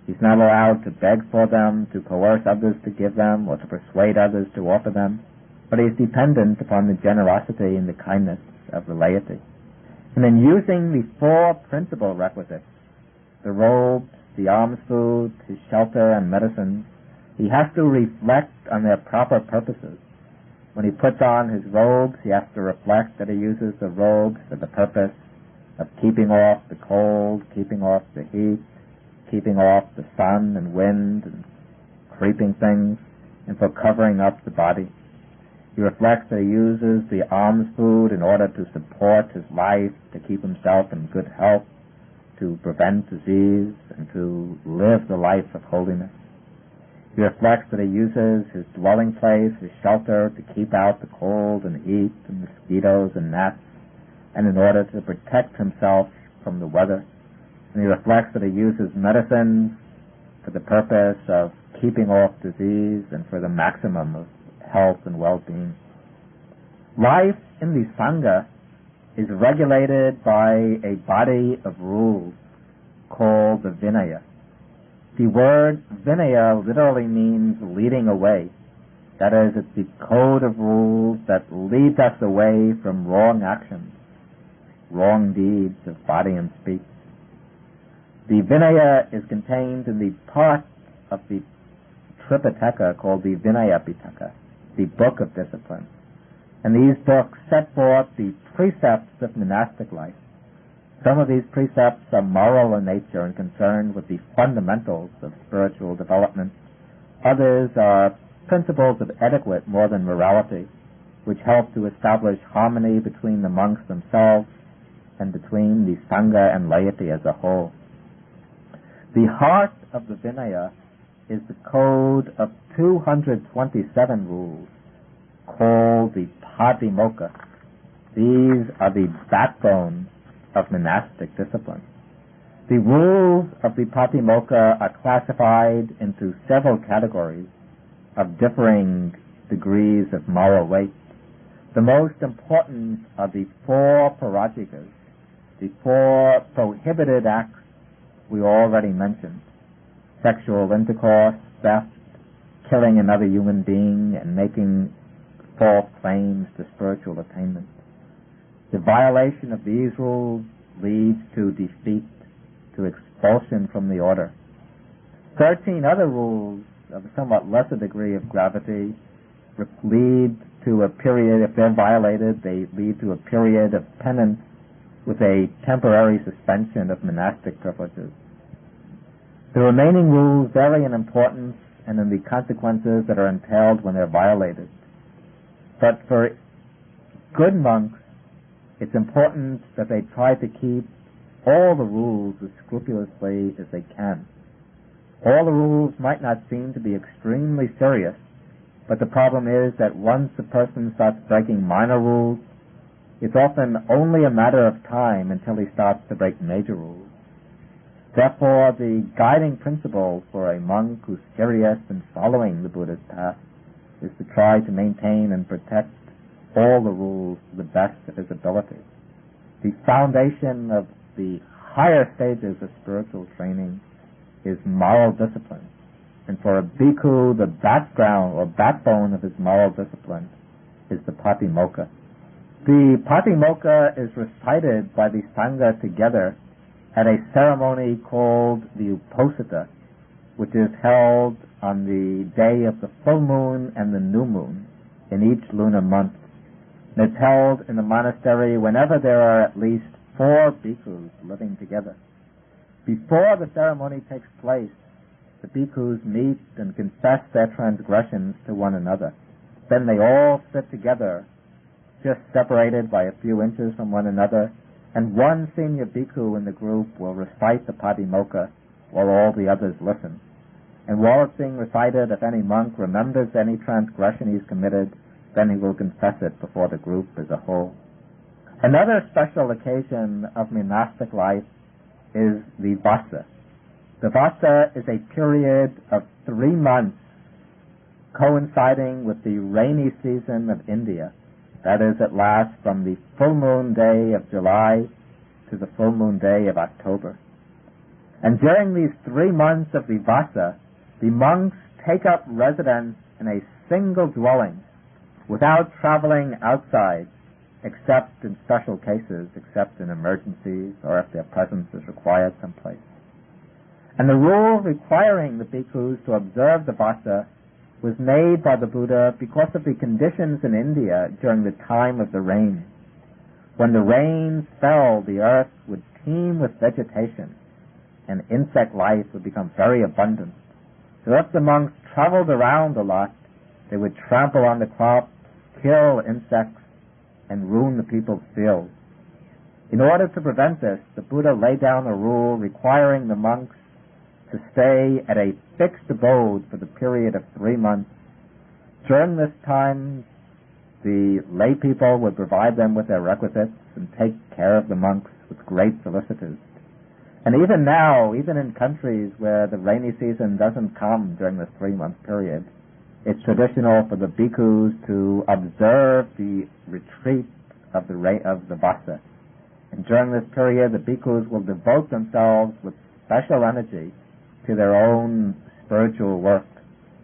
He's not allowed to beg for them, to coerce others to give them, or to persuade others to offer them, but he is dependent upon the generosity and the kindness of the laity. And then using the 4 principal requisites, the robes, the alms food, his shelter, and medicine, he has to reflect on their proper purposes. When he puts on his robes, he has to reflect that he uses the robes for the purpose of keeping off the cold, keeping off the heat, keeping off the sun and wind and creeping things, and for covering up the body. He reflects that he uses the alms food in order to support his life, to keep himself in good health, to prevent disease, and to live the life of holiness. He reflects that he uses his dwelling place, his shelter, to keep out the cold and heat and mosquitoes and gnats, and in order to protect himself from the weather. And he reflects that he uses medicine for the purpose of keeping off disease and for the maximum of health and well-being. Life in the Sangha is regulated by a body of rules called the Vinaya. The word Vinaya literally means leading away. That is, it's the code of rules that leads us away from wrong actions, wrong deeds of body and speech. The Vinaya is contained in the part of the Tripitaka called the Vinaya Pitaka, the Book of Discipline. And these books set forth the precepts of monastic life. Some of these precepts are moral in nature and concerned with the fundamentals of spiritual development. Others are principles of etiquette more than morality, which help to establish harmony between the monks themselves and between the Sangha and laity as a whole. The heart of the Vinaya is the code of 227 rules called the Papimoka. These are the backbone of monastic discipline. The rules of the Papimoka are classified into several categories of differing degrees of moral weight. The most important are the 4 parajikas, the 4 prohibited acts we already mentioned: sexual intercourse, theft, killing another human being, and making false claims to spiritual attainment. The violation of these rules leads to defeat, to expulsion from the order. 13 other rules of a somewhat lesser degree of gravity lead to a period, if they're violated, they lead to a period of penance with a temporary suspension of monastic privileges. The remaining rules vary in importance and in the consequences that are entailed when they're violated. But for good monks, it's important that they try to keep all the rules as scrupulously as they can. All the rules might not seem to be extremely serious, but the problem is that once a person starts breaking minor rules, it's often only a matter of time until he starts to break major rules. Therefore, the guiding principle for a monk who's serious in following the Buddha's path is to try to maintain and protect all the rules to the best of his ability. The foundation of the higher stages of spiritual training is moral discipline. And for a bhikkhu, the background or backbone of his moral discipline is the Papimoka. The Papimoka is recited by the Sangha together at a ceremony called the Uposatha, which is held on the day of the full moon and the new moon in each lunar month. And it's held in the monastery whenever there are at least 4 bhikkhus living together. Before the ceremony takes place, the bhikkhus meet and confess their transgressions to one another. Then they all sit together, just separated by a few inches from one another, and one senior bhikkhu in the group will recite the Padimoka while all the others listen. And while it's being recited, if any monk remembers any transgression he's committed, then he will confess it before the group as a whole. Another special occasion of monastic life is the Vasa. The Vasa is a period of 3 months coinciding with the rainy season of India. That is, it lasts from the full moon day of July to the full moon day of October. And during these 3 months of the Vasa, the monks take up residence in a single dwelling without traveling outside, except in special cases, except in emergencies, or if their presence is required someplace. And the rule requiring the bhikkhus to observe the Vasa was made by the Buddha because of the conditions in India during the time of the rain. When the rains fell, the earth would teem with vegetation, and insect life would become very abundant. So if the monks traveled around a lot, they would trample on the crops, kill insects, and ruin the people's fields. In order to prevent this, the Buddha laid down a rule requiring the monks to stay at a fixed abode for the period of 3 months. During this time, the lay people would provide them with their requisites and take care of the monks with great solicitude. And even now, even in countries where the rainy season doesn't come during this 3-month period, it's traditional for the bhikkhus to observe the retreat of the vasa. And during this period, the bhikkhus will devote themselves with special energy to their own spiritual work.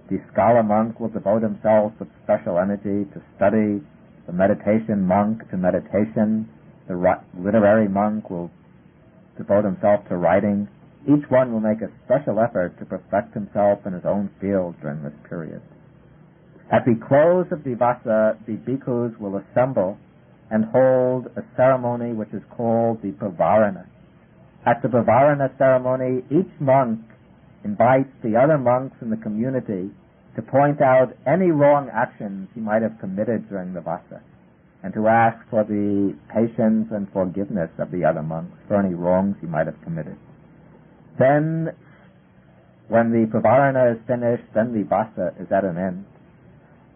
The scholar monk will devote himself with special energy to study, the meditation monk to meditation, the literary monk will devote himself to writing. Each one will make a special effort to perfect himself in his own field during this period. At the close of the vasa, the bhikkhus will assemble and hold a ceremony which is called the Bavarana. At the Bavarana ceremony, each monk invites the other monks in the community to point out any wrong actions he might have committed during the vasa, and to ask for the patience and forgiveness of the other monks for any wrongs he might have committed. Then, when the Bavarana is finished, then the vasa is at an end.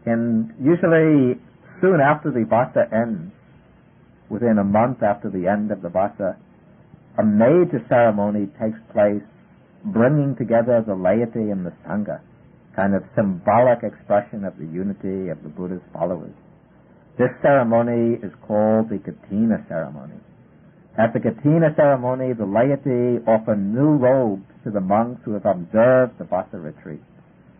And usually, soon after the vasa ends, within a month after the end of the vasa, a major ceremony takes place, bringing together the laity and the Sangha, kind of symbolic expression of the unity of the Buddha's followers. This ceremony is called the Katina Ceremony. At the Katina Ceremony, the laity offer new robes to the monks who have observed the vasa retreat.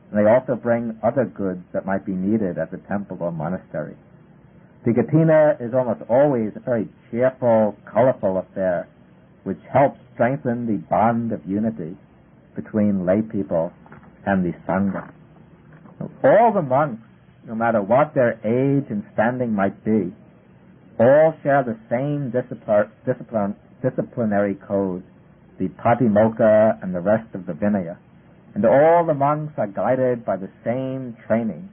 And they also bring other goods that might be needed at the temple or monastery. The Katina is almost always a very cheerful, colorful affair, which helps strengthen the bond of unity between lay people and the Sangha. So all the monks, no matter what their age and standing might be, all share the same disciplinary code, the Tadimoka and the rest of the Vinaya. And all the monks are guided by the same training,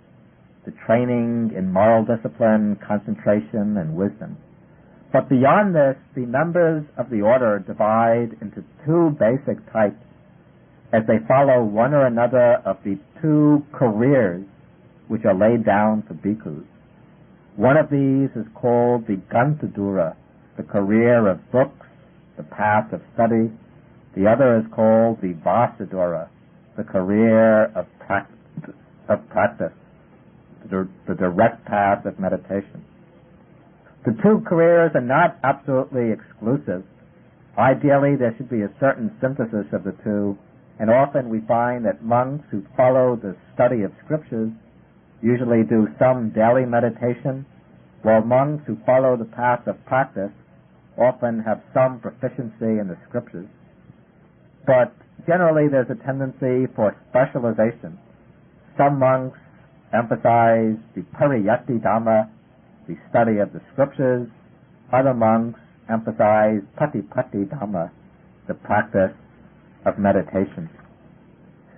the training in moral discipline, concentration, and wisdom. But beyond this, the members of the order divide into two basic types as they follow one or another of the two careers which are laid down for bhikkhus. One of these is called the Gantadura, the career of books, the path of study. The other is called the Vasadura, the career of practice, the direct path of meditation. The two careers are not absolutely exclusive. Ideally, there should be a certain synthesis of the two, and often we find that monks who follow the study of scriptures usually do some daily meditation, while monks who follow the path of practice often have some proficiency in the scriptures. But generally there's a tendency for specialization. Some monks emphasize the Perigata Dhamma, the study of the scriptures. Other monks emphasize Patipatti Dhamma, the practice of meditation.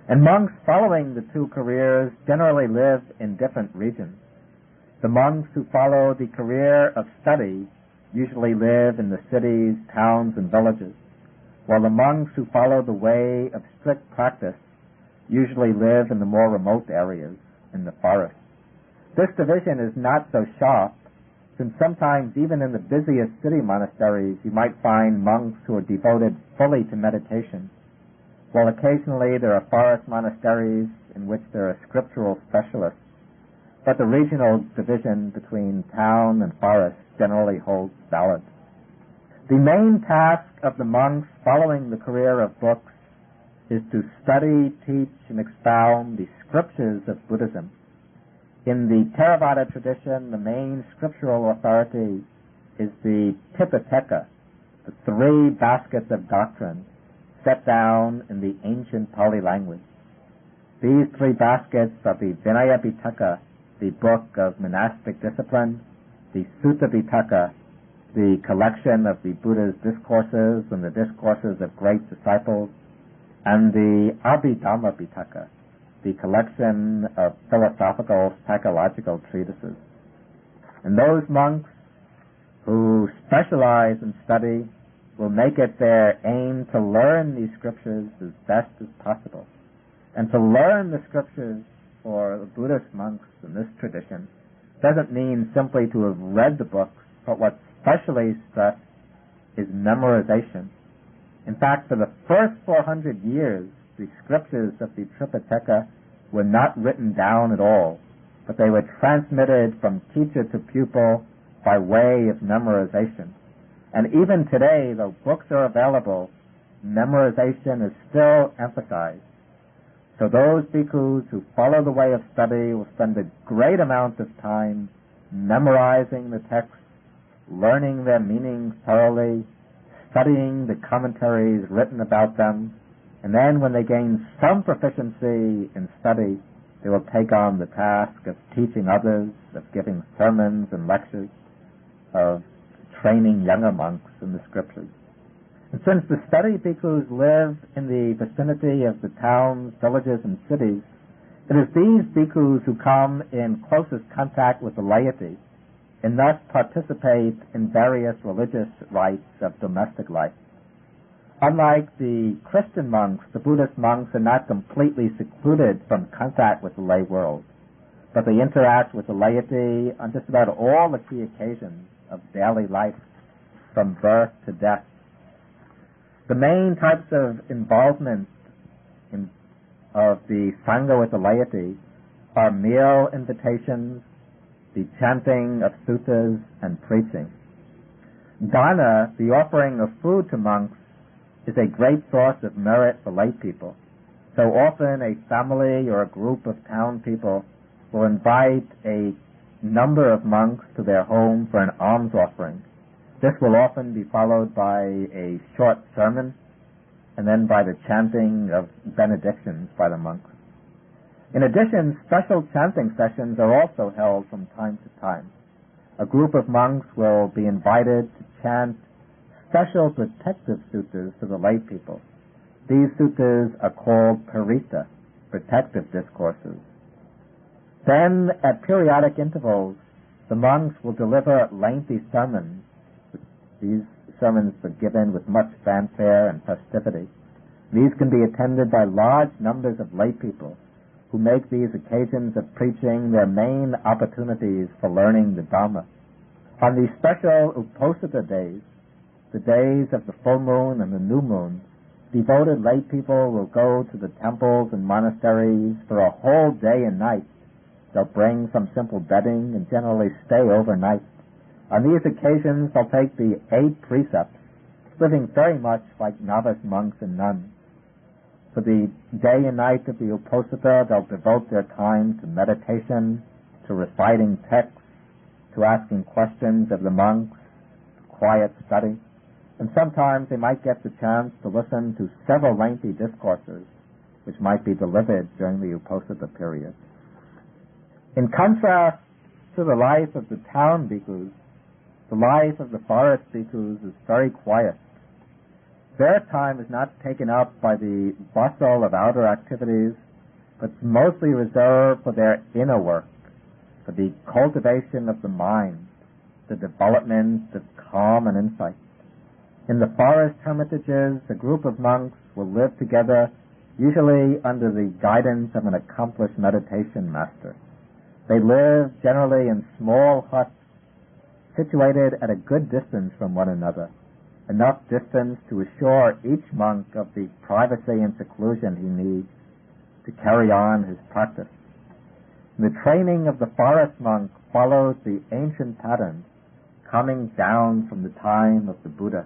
And monks following the two careers generally live in different regions. The monks who follow the career of study usually live in the cities, towns, and villages, while the monks who follow the way of strict practice usually live in the more remote areas, in the forest. This division is not so sharp, since sometimes even in the busiest city monasteries you might find monks who are devoted fully to meditation, while occasionally there are forest monasteries in which there are scriptural specialists. But the regional division between town and forest generally holds valid. The main task of the monks following the career of books is to study, teach, and expound the scriptures of Buddhism. In the Theravada tradition, the main scriptural authority is the Tipitaka, the three baskets of doctrine set down in the ancient Pali language. These three baskets are the Vinaya Pitaka, the book of monastic discipline, the Sutta Pitaka, the collection of the Buddha's discourses and the discourses of great disciples, and the Abhidhamma Pitaka, the collection of philosophical, psychological treatises. And those monks who specialize in study will make it their aim to learn these scriptures as best as possible. And to learn the scriptures for the Buddhist monks in this tradition doesn't mean simply to have read the books, but what's especially stressed is memorization. In fact, for the first 400 years, the scriptures of the Tripitaka were not written down at all, but they were transmitted from teacher to pupil by way of memorization. And even today, though books are available, memorization is still emphasized. So those bhikkhus who follow the way of study will spend a great amount of time memorizing the texts, learning their meanings thoroughly, studying the commentaries written about them, and then when they gain some proficiency in study, they will take on the task of teaching others, of giving sermons and lectures, of training younger monks in the scriptures. And since the study bhikkhus live in the vicinity of the towns, villages, and cities, it is these bhikkhus who come in closest contact with the laity and thus participate in various religious rites of domestic life. Unlike the Christian monks, the Buddhist monks are not completely secluded from contact with the lay world, but they interact with the laity on just about all the key occasions of daily life, from birth to death. The main types of involvement of the Sangha with the laity are meal invitations, the chanting of suttas, and preaching. Dana, the offering of food to monks, is a great source of merit for lay people. So often a family or a group of town people will invite a number of monks to their home for an alms offering. This will often be followed by a short sermon and then by the chanting of benedictions by the monks. In addition, special chanting sessions are also held from time to time. A group of monks will be invited to chant special protective suttas to the lay people. These suttas are called Perigata, protective discourses. Then, at periodic intervals, the monks will deliver lengthy sermons. These sermons are given with much fanfare and festivity. These can be attended by large numbers of lay people who make these occasions of preaching their main opportunities for learning the Dharma. On these special Uposatha days, the days of the full moon and the new moon, devoted lay people will go to the temples and monasteries for a whole day and night. They'll bring some simple bedding and generally stay overnight. On these occasions, they'll take the 8 precepts, living very much like novice monks and nuns. For the day and night of the Uposatha, they'll devote their time to meditation, to reciting texts, to asking questions of the monks, to quiet study, and sometimes they might get the chance to listen to several lengthy discourses which might be delivered during the Uposatha period. In contrast to the life of the town bhikkhus, the life of the forest bhikkhus is very quiet. Their time is not taken up by the bustle of outer activities, but it's mostly reserved for their inner work, for the cultivation of the mind, the development of calm and insight. In the forest hermitages, a group of monks will live together, usually under the guidance of an accomplished meditation master. They live generally in small huts, situated at a good distance from one another, enough distance to assure each monk of the privacy and seclusion he needs to carry on his practice. The training of the forest monk follows the ancient pattern coming down from the time of the Buddha.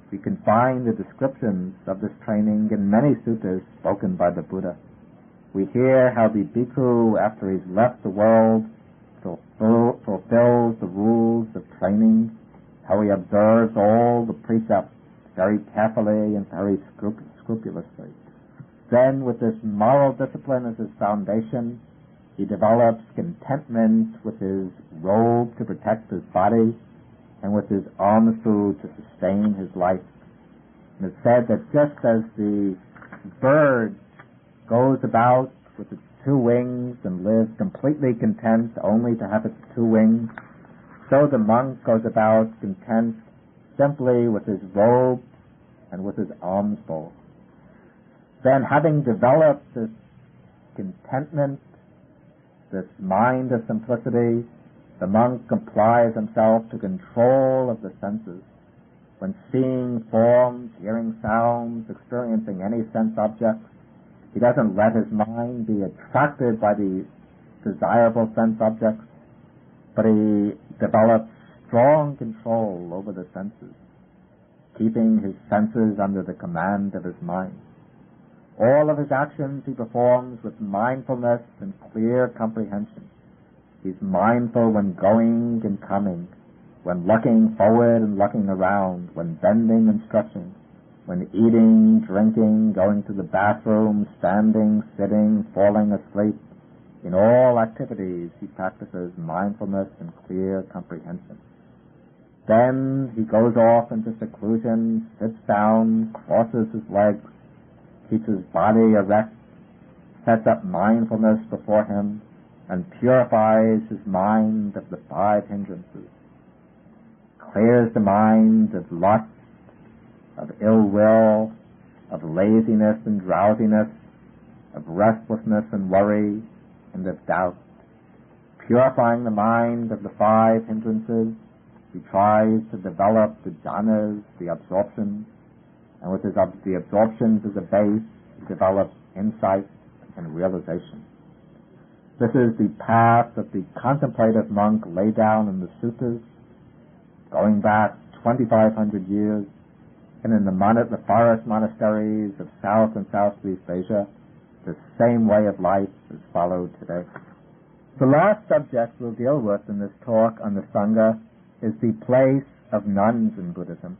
We can find the descriptions of this training in many suttas spoken by the Buddha. We hear how the Bhikkhu, after he's left the world, fulfills the rules of training, how he observes all the precepts very carefully and very scrupulously. Then, with this moral discipline as his foundation, he develops contentment with his robe to protect his body and with his alms food to sustain his life. And it's said that just as the bird goes about with its 2 wings and lives completely content only to have its 2 wings, so the monk goes about content simply with his robe and with his alms bowl. Then, having developed this contentment, this mind of simplicity, the monk applies himself to control of the senses. When seeing forms, hearing sounds, experiencing any sense objects, he doesn't let his mind be attracted by the desirable sense objects, but he develops strong control over the senses, keeping his senses under the command of his mind. All of his actions he performs with mindfulness and clear comprehension. He's mindful when going and coming, when looking forward and looking around, when bending and stretching, when eating, drinking, going to the bathroom, standing, sitting, falling asleep. In all activities, he practices mindfulness and clear comprehension. Then he goes off into seclusion, sits down, crosses his legs, keeps his body erect, sets up mindfulness before him, and purifies his mind of the 5 hindrances. Clears the mind of lust, of ill will, of laziness and drowsiness, of restlessness and worry, and of doubt. Purifying the mind of the 5 hindrances, he tries to develop the jhanas, the absorptions, and with the absorptions as a base, he develops insight and realization. This is the path that the contemplative monk laid down in the suttas, going back 2,500 years, and in the forest monasteries of South and Southeast Asia, the same way of life is followed today. The last subject we'll deal with in this talk on the Sangha is the place of nuns in Buddhism.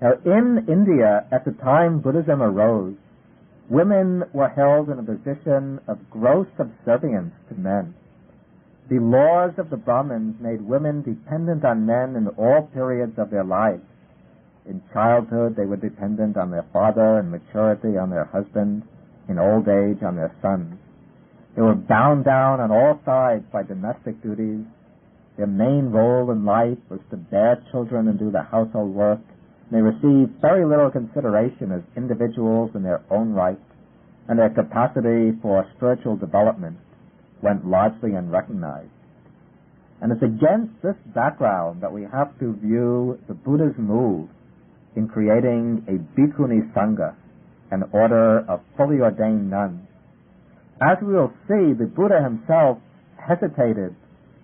Now, in India, at the time Buddhism arose, women were held in a position of gross subservience to men. The laws of the Brahmins made women dependent on men in all periods of their lives. In childhood, they were dependent on their father, in maturity on their husband, in old age on their sons. They were bound down on all sides by domestic duties. Their main role in life was to bear children and do the household work. They received very little consideration as individuals in their own right, and their capacity for spiritual development went largely unrecognized. And it's against this background that we have to view the Buddha's move in creating a Bhikkhuni Sangha, an order of fully ordained nuns. As we will see, the Buddha himself hesitated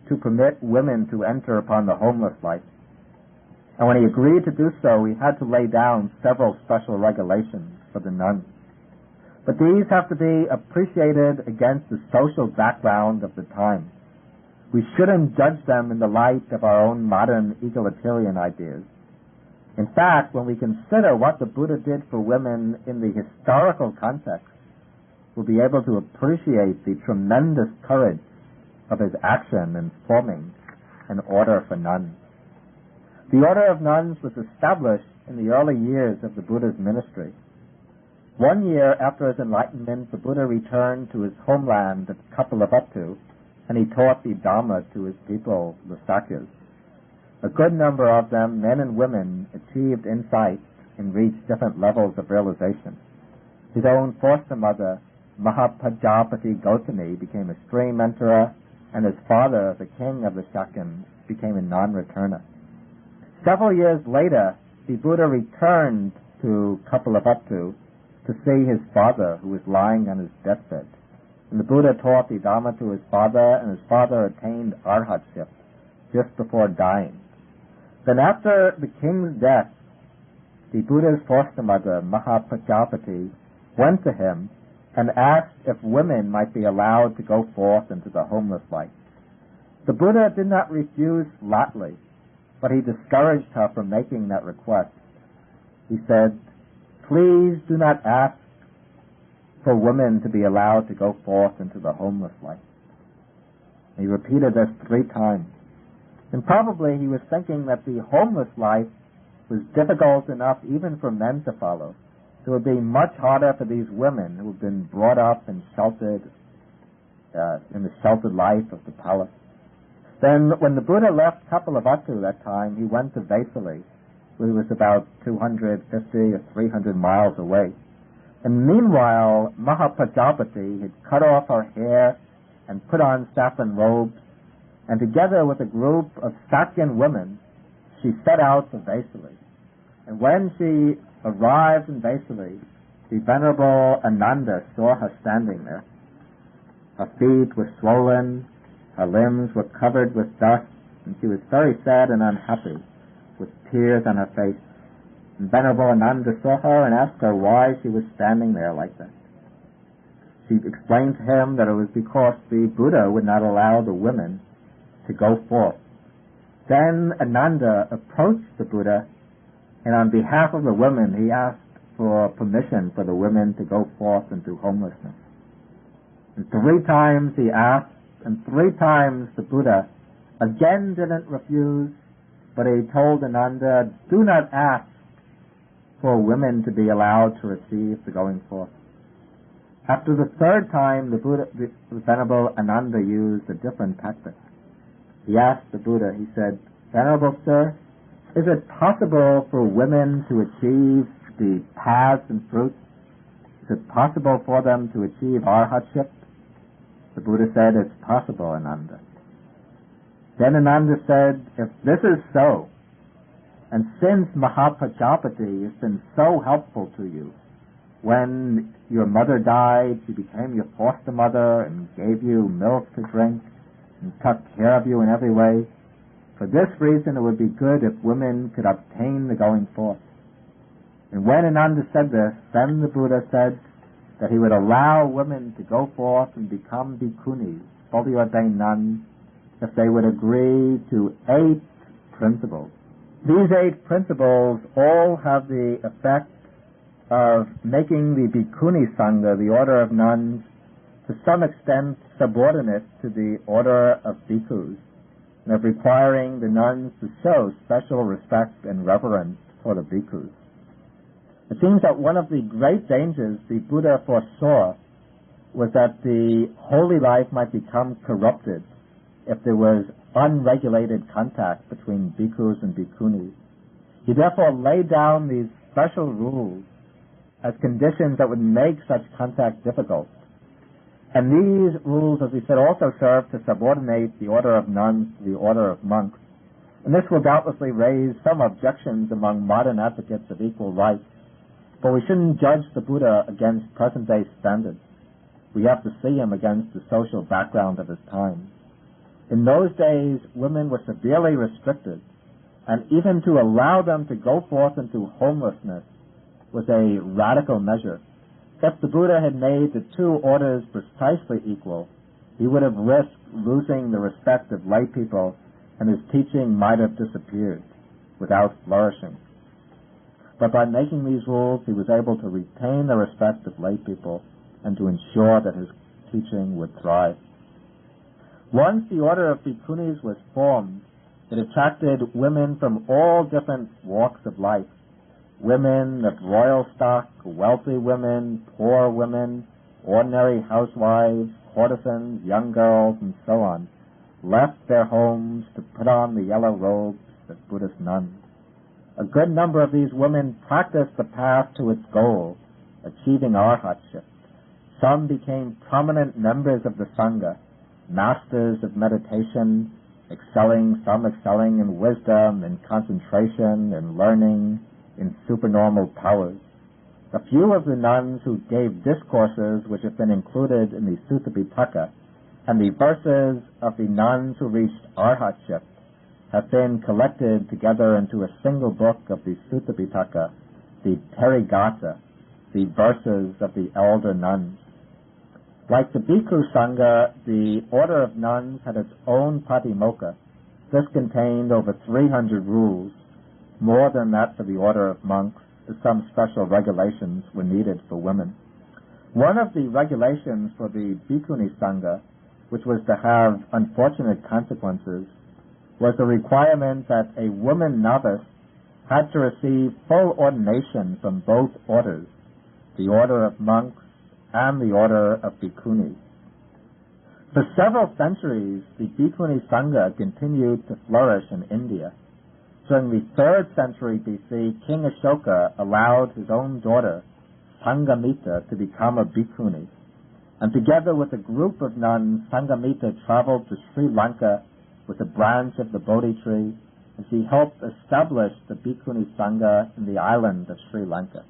to permit women to enter upon the homeless life. And when he agreed to do so, he had to lay down several special regulations for the nuns. But these have to be appreciated against the social background of the time. We shouldn't judge them in the light of our own modern egalitarian ideas. In fact, when we consider what the Buddha did for women in the historical context, we'll be able to appreciate the tremendous courage of his action in forming an order for nuns. The order of nuns was established in the early years of the Buddha's ministry. 1 year after his enlightenment, the Buddha returned to his homeland of Kapilavatthu, and he taught the Dharma to his people, the Sakyas. A good number of them, men and women, achieved insight and reached different levels of realization. His own foster mother, Mahapajapati Gautami, became a stream enterer, and his father, the king of the Shakyans, became a non-returner. Several years later, the Buddha returned to Kapilavatthu to see his father, who was lying on his deathbed. And the Buddha taught the Dharma to his father, and his father attained arhatship just before dying. Then after the king's death, the Buddha's foster mother, Mahapajapati, went to him and asked if women might be allowed to go forth into the homeless life. The Buddha did not refuse flatly, but he discouraged her from making that request. He said, "Please do not ask for women to be allowed to go forth into the homeless life." He repeated this 3 times. And probably he was thinking that the homeless life was difficult enough even for men to follow. So it would be much harder for these women who had been brought up and sheltered in the sheltered life of the palace. Then when the Buddha left Kapilavatthu that time, he went to Vesali, which was about 250 or 300 miles away. And meanwhile, Mahapajapati had cut off her hair and put on saffron robes, and together with a group of Sakyan women, she set out for Vesali. And when she arrived in Vesali, the Venerable Ananda saw her standing there. Her feet were swollen, her limbs were covered with dust, and she was very sad and unhappy, with tears on her face. And Venerable Ananda saw her and asked her why she was standing there like that. She explained to him that it was because the Buddha would not allow the women to go forth. Then Ananda approached the Buddha, and on behalf of the women, he asked for permission for the women to go forth into homelessness. And 3 times he asked, and 3 times the Buddha again didn't refuse, but he told Ananda, do not ask for women to be allowed to receive the going forth. After the 3rd time, the Venerable Ananda used a different tactic. He asked the Buddha, he said, Venerable Sir, is it possible for women to achieve the paths and fruits? Is it possible for them to achieve arhatship? The Buddha said, it's possible, Ananda. Then Ananda said, if this is so, and since Mahaprajapati has been so helpful to you, when your mother died, she became your foster mother and gave you milk to drink and took care of you in every way. For this reason, it would be good if women could obtain the going forth. And when Ananda said this, then the Buddha said that he would allow women to go forth and become bhikkhunis, fully ordained nuns, if they would agree to 8 principles. These 8 principles all have the effect of making the Bhikkhuni Sangha, the order of nuns, to some extent subordinate to the order of bhikkhus, and of requiring the nuns to show special respect and reverence for the bhikkhus. It seems that one of the great dangers the Buddha foresaw was that the holy life might become corrupted if there was unregulated contact between bhikkhus and bhikkhunis. He therefore laid down these special rules as conditions that would make such contact difficult. And these rules, as we said, also serve to subordinate the order of nuns to the order of monks. And this will doubtlessly raise some objections among modern advocates of equal rights, but we shouldn't judge the Buddha against present-day standards. We have to see him against the social background of his time. In those days, women were severely restricted, and even to allow them to go forth into homelessness was a radical measure. If the Buddha had made the 2 orders precisely equal, he would have risked losing the respect of lay people, and his teaching might have disappeared without flourishing. But by making these rules, he was able to retain the respect of lay people and to ensure that his teaching would thrive. Once the order of bhikkhunis was formed, it attracted women from all different walks of life. Women of royal stock, wealthy women, poor women, ordinary housewives, courtesans, young girls, and so on, left their homes to put on the yellow robes of Buddhist nuns. A good number of these women practiced the path to its goal, achieving arhatship. Some became prominent members of the Sangha, masters of meditation, some excelling in wisdom, in concentration, in learning, in supernormal powers. A few of the nuns who gave discourses which have been included in the Sutta Pitaka and the verses of the nuns who reached arhatship have been collected together into a single book of the Sutta Pitaka, the Perigata, the verses of the elder nuns. Like the Biku Sangha, the order of nuns had its own Papimoka. This contained over 300 rules, more than that for the order of monks, as some special regulations were needed for women. One of the regulations for the Bhikkhuni Sangha, which was to have unfortunate consequences, was the requirement that a woman novice had to receive full ordination from both orders, the order of monks and the order of bhikkhunis. For several centuries, the Bhikkhuni Sangha continued to flourish in India. During the 3rd century BC, King Ashoka allowed his own daughter, Sanghamita, to become a bhikkhuni. And together with a group of nuns, Sanghamita traveled to Sri Lanka with a branch of the Bodhi tree, and she helped establish the Bhikkhuni Sangha in the island of Sri Lanka.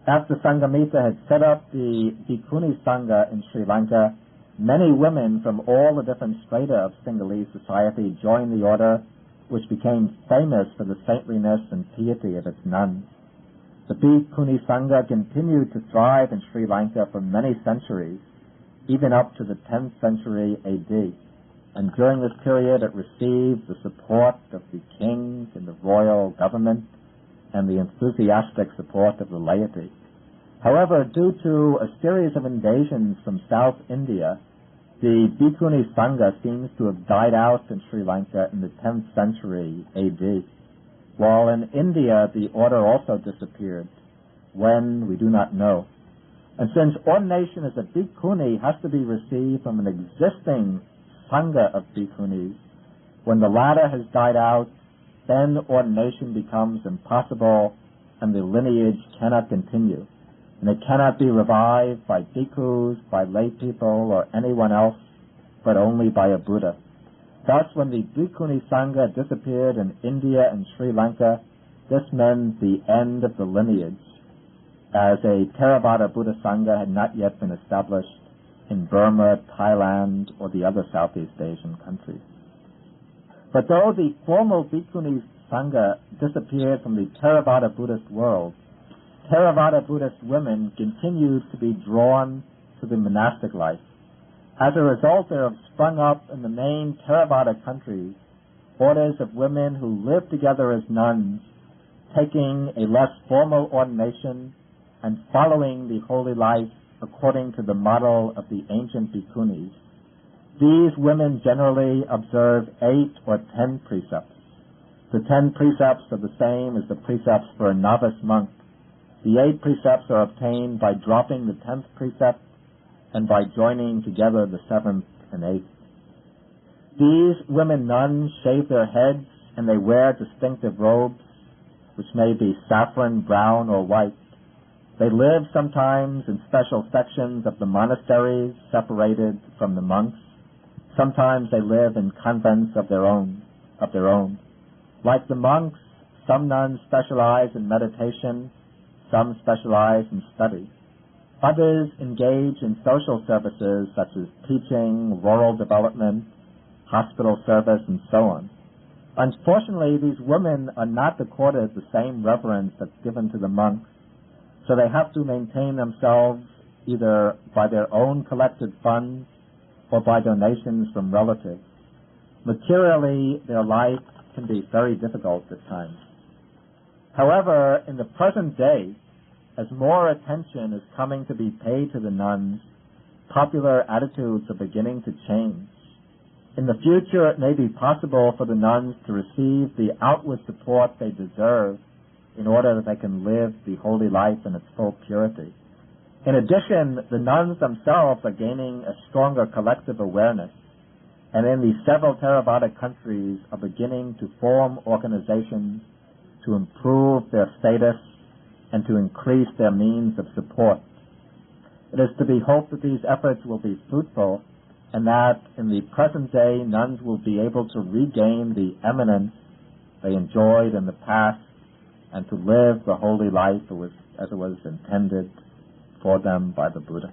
After Sanghamita had set up the Bhikkhuni Sangha in Sri Lanka, Many women from all the different strata of Sinhalese society joined the order, which became famous for the saintliness and piety of its nuns. The Bhikkhuni Sangha continued to thrive in Sri Lanka for many centuries, even up to the 10th century AD. And during this period it received the support of the kings and the royal government and the enthusiastic support of the laity. However, due to a series of invasions from South India, the Bhikkhuni Sangha seems to have died out in Sri Lanka in the 10th century AD, while in India the order also disappeared. When, we do not know. And since ordination as a Bhikkhuni has to be received from an existing Sangha of Bhikkhunis, when the latter has died out, then ordination becomes impossible and the lineage cannot continue. And it cannot be revived by bhikkhus, by lay people, or anyone else, but only by a Buddha. Thus, when the Bhikkhuni Sangha disappeared in India and Sri Lanka, this meant the end of the lineage, as a Theravada Buddha Sangha had not yet been established in Burma, Thailand, or the other Southeast Asian countries. But though the formal Bhikkhuni Sangha disappeared from the Theravada Buddhist world, Theravada Buddhist women continued to be drawn to the monastic life. As a result, there have sprung up in the main Theravada countries orders of women who live together as nuns, taking a less formal ordination and following the holy life according to the model of the ancient bhikkhunis. These women generally observe 8 or 10 precepts. The 10 precepts are the same as the precepts for a novice monk. The 8 precepts are obtained by dropping the 10th precept and by joining together the 7th and 8th. These women nuns shave their heads and they wear distinctive robes, which may be saffron, brown, or white. They live sometimes in special sections of the monasteries separated from the monks. Sometimes they live in convents of their own. Like the monks, some nuns specialize in meditation, some specialize in study. Others engage in social services such as teaching, rural development, hospital service, and so on. Unfortunately, these women are not accorded the same reverence that's given to the monks, so they have to maintain themselves either by their own collected funds or by donations from relatives. Materially, their life can be very difficult at times. However, in the present day, as more attention is coming to be paid to the nuns, popular attitudes are beginning to change. In the future, it may be possible for the nuns to receive the outward support they deserve in order that they can live the holy life in its full purity. In addition, the nuns themselves are gaining a stronger collective awareness, and in the several Theravada countries are beginning to form organizations to improve their status and to increase their means of support. It is to be hoped that these efforts will be fruitful and that in the present day nuns will be able to regain the eminence they enjoyed in the past and to live the holy life as it was intended for them by the Buddha.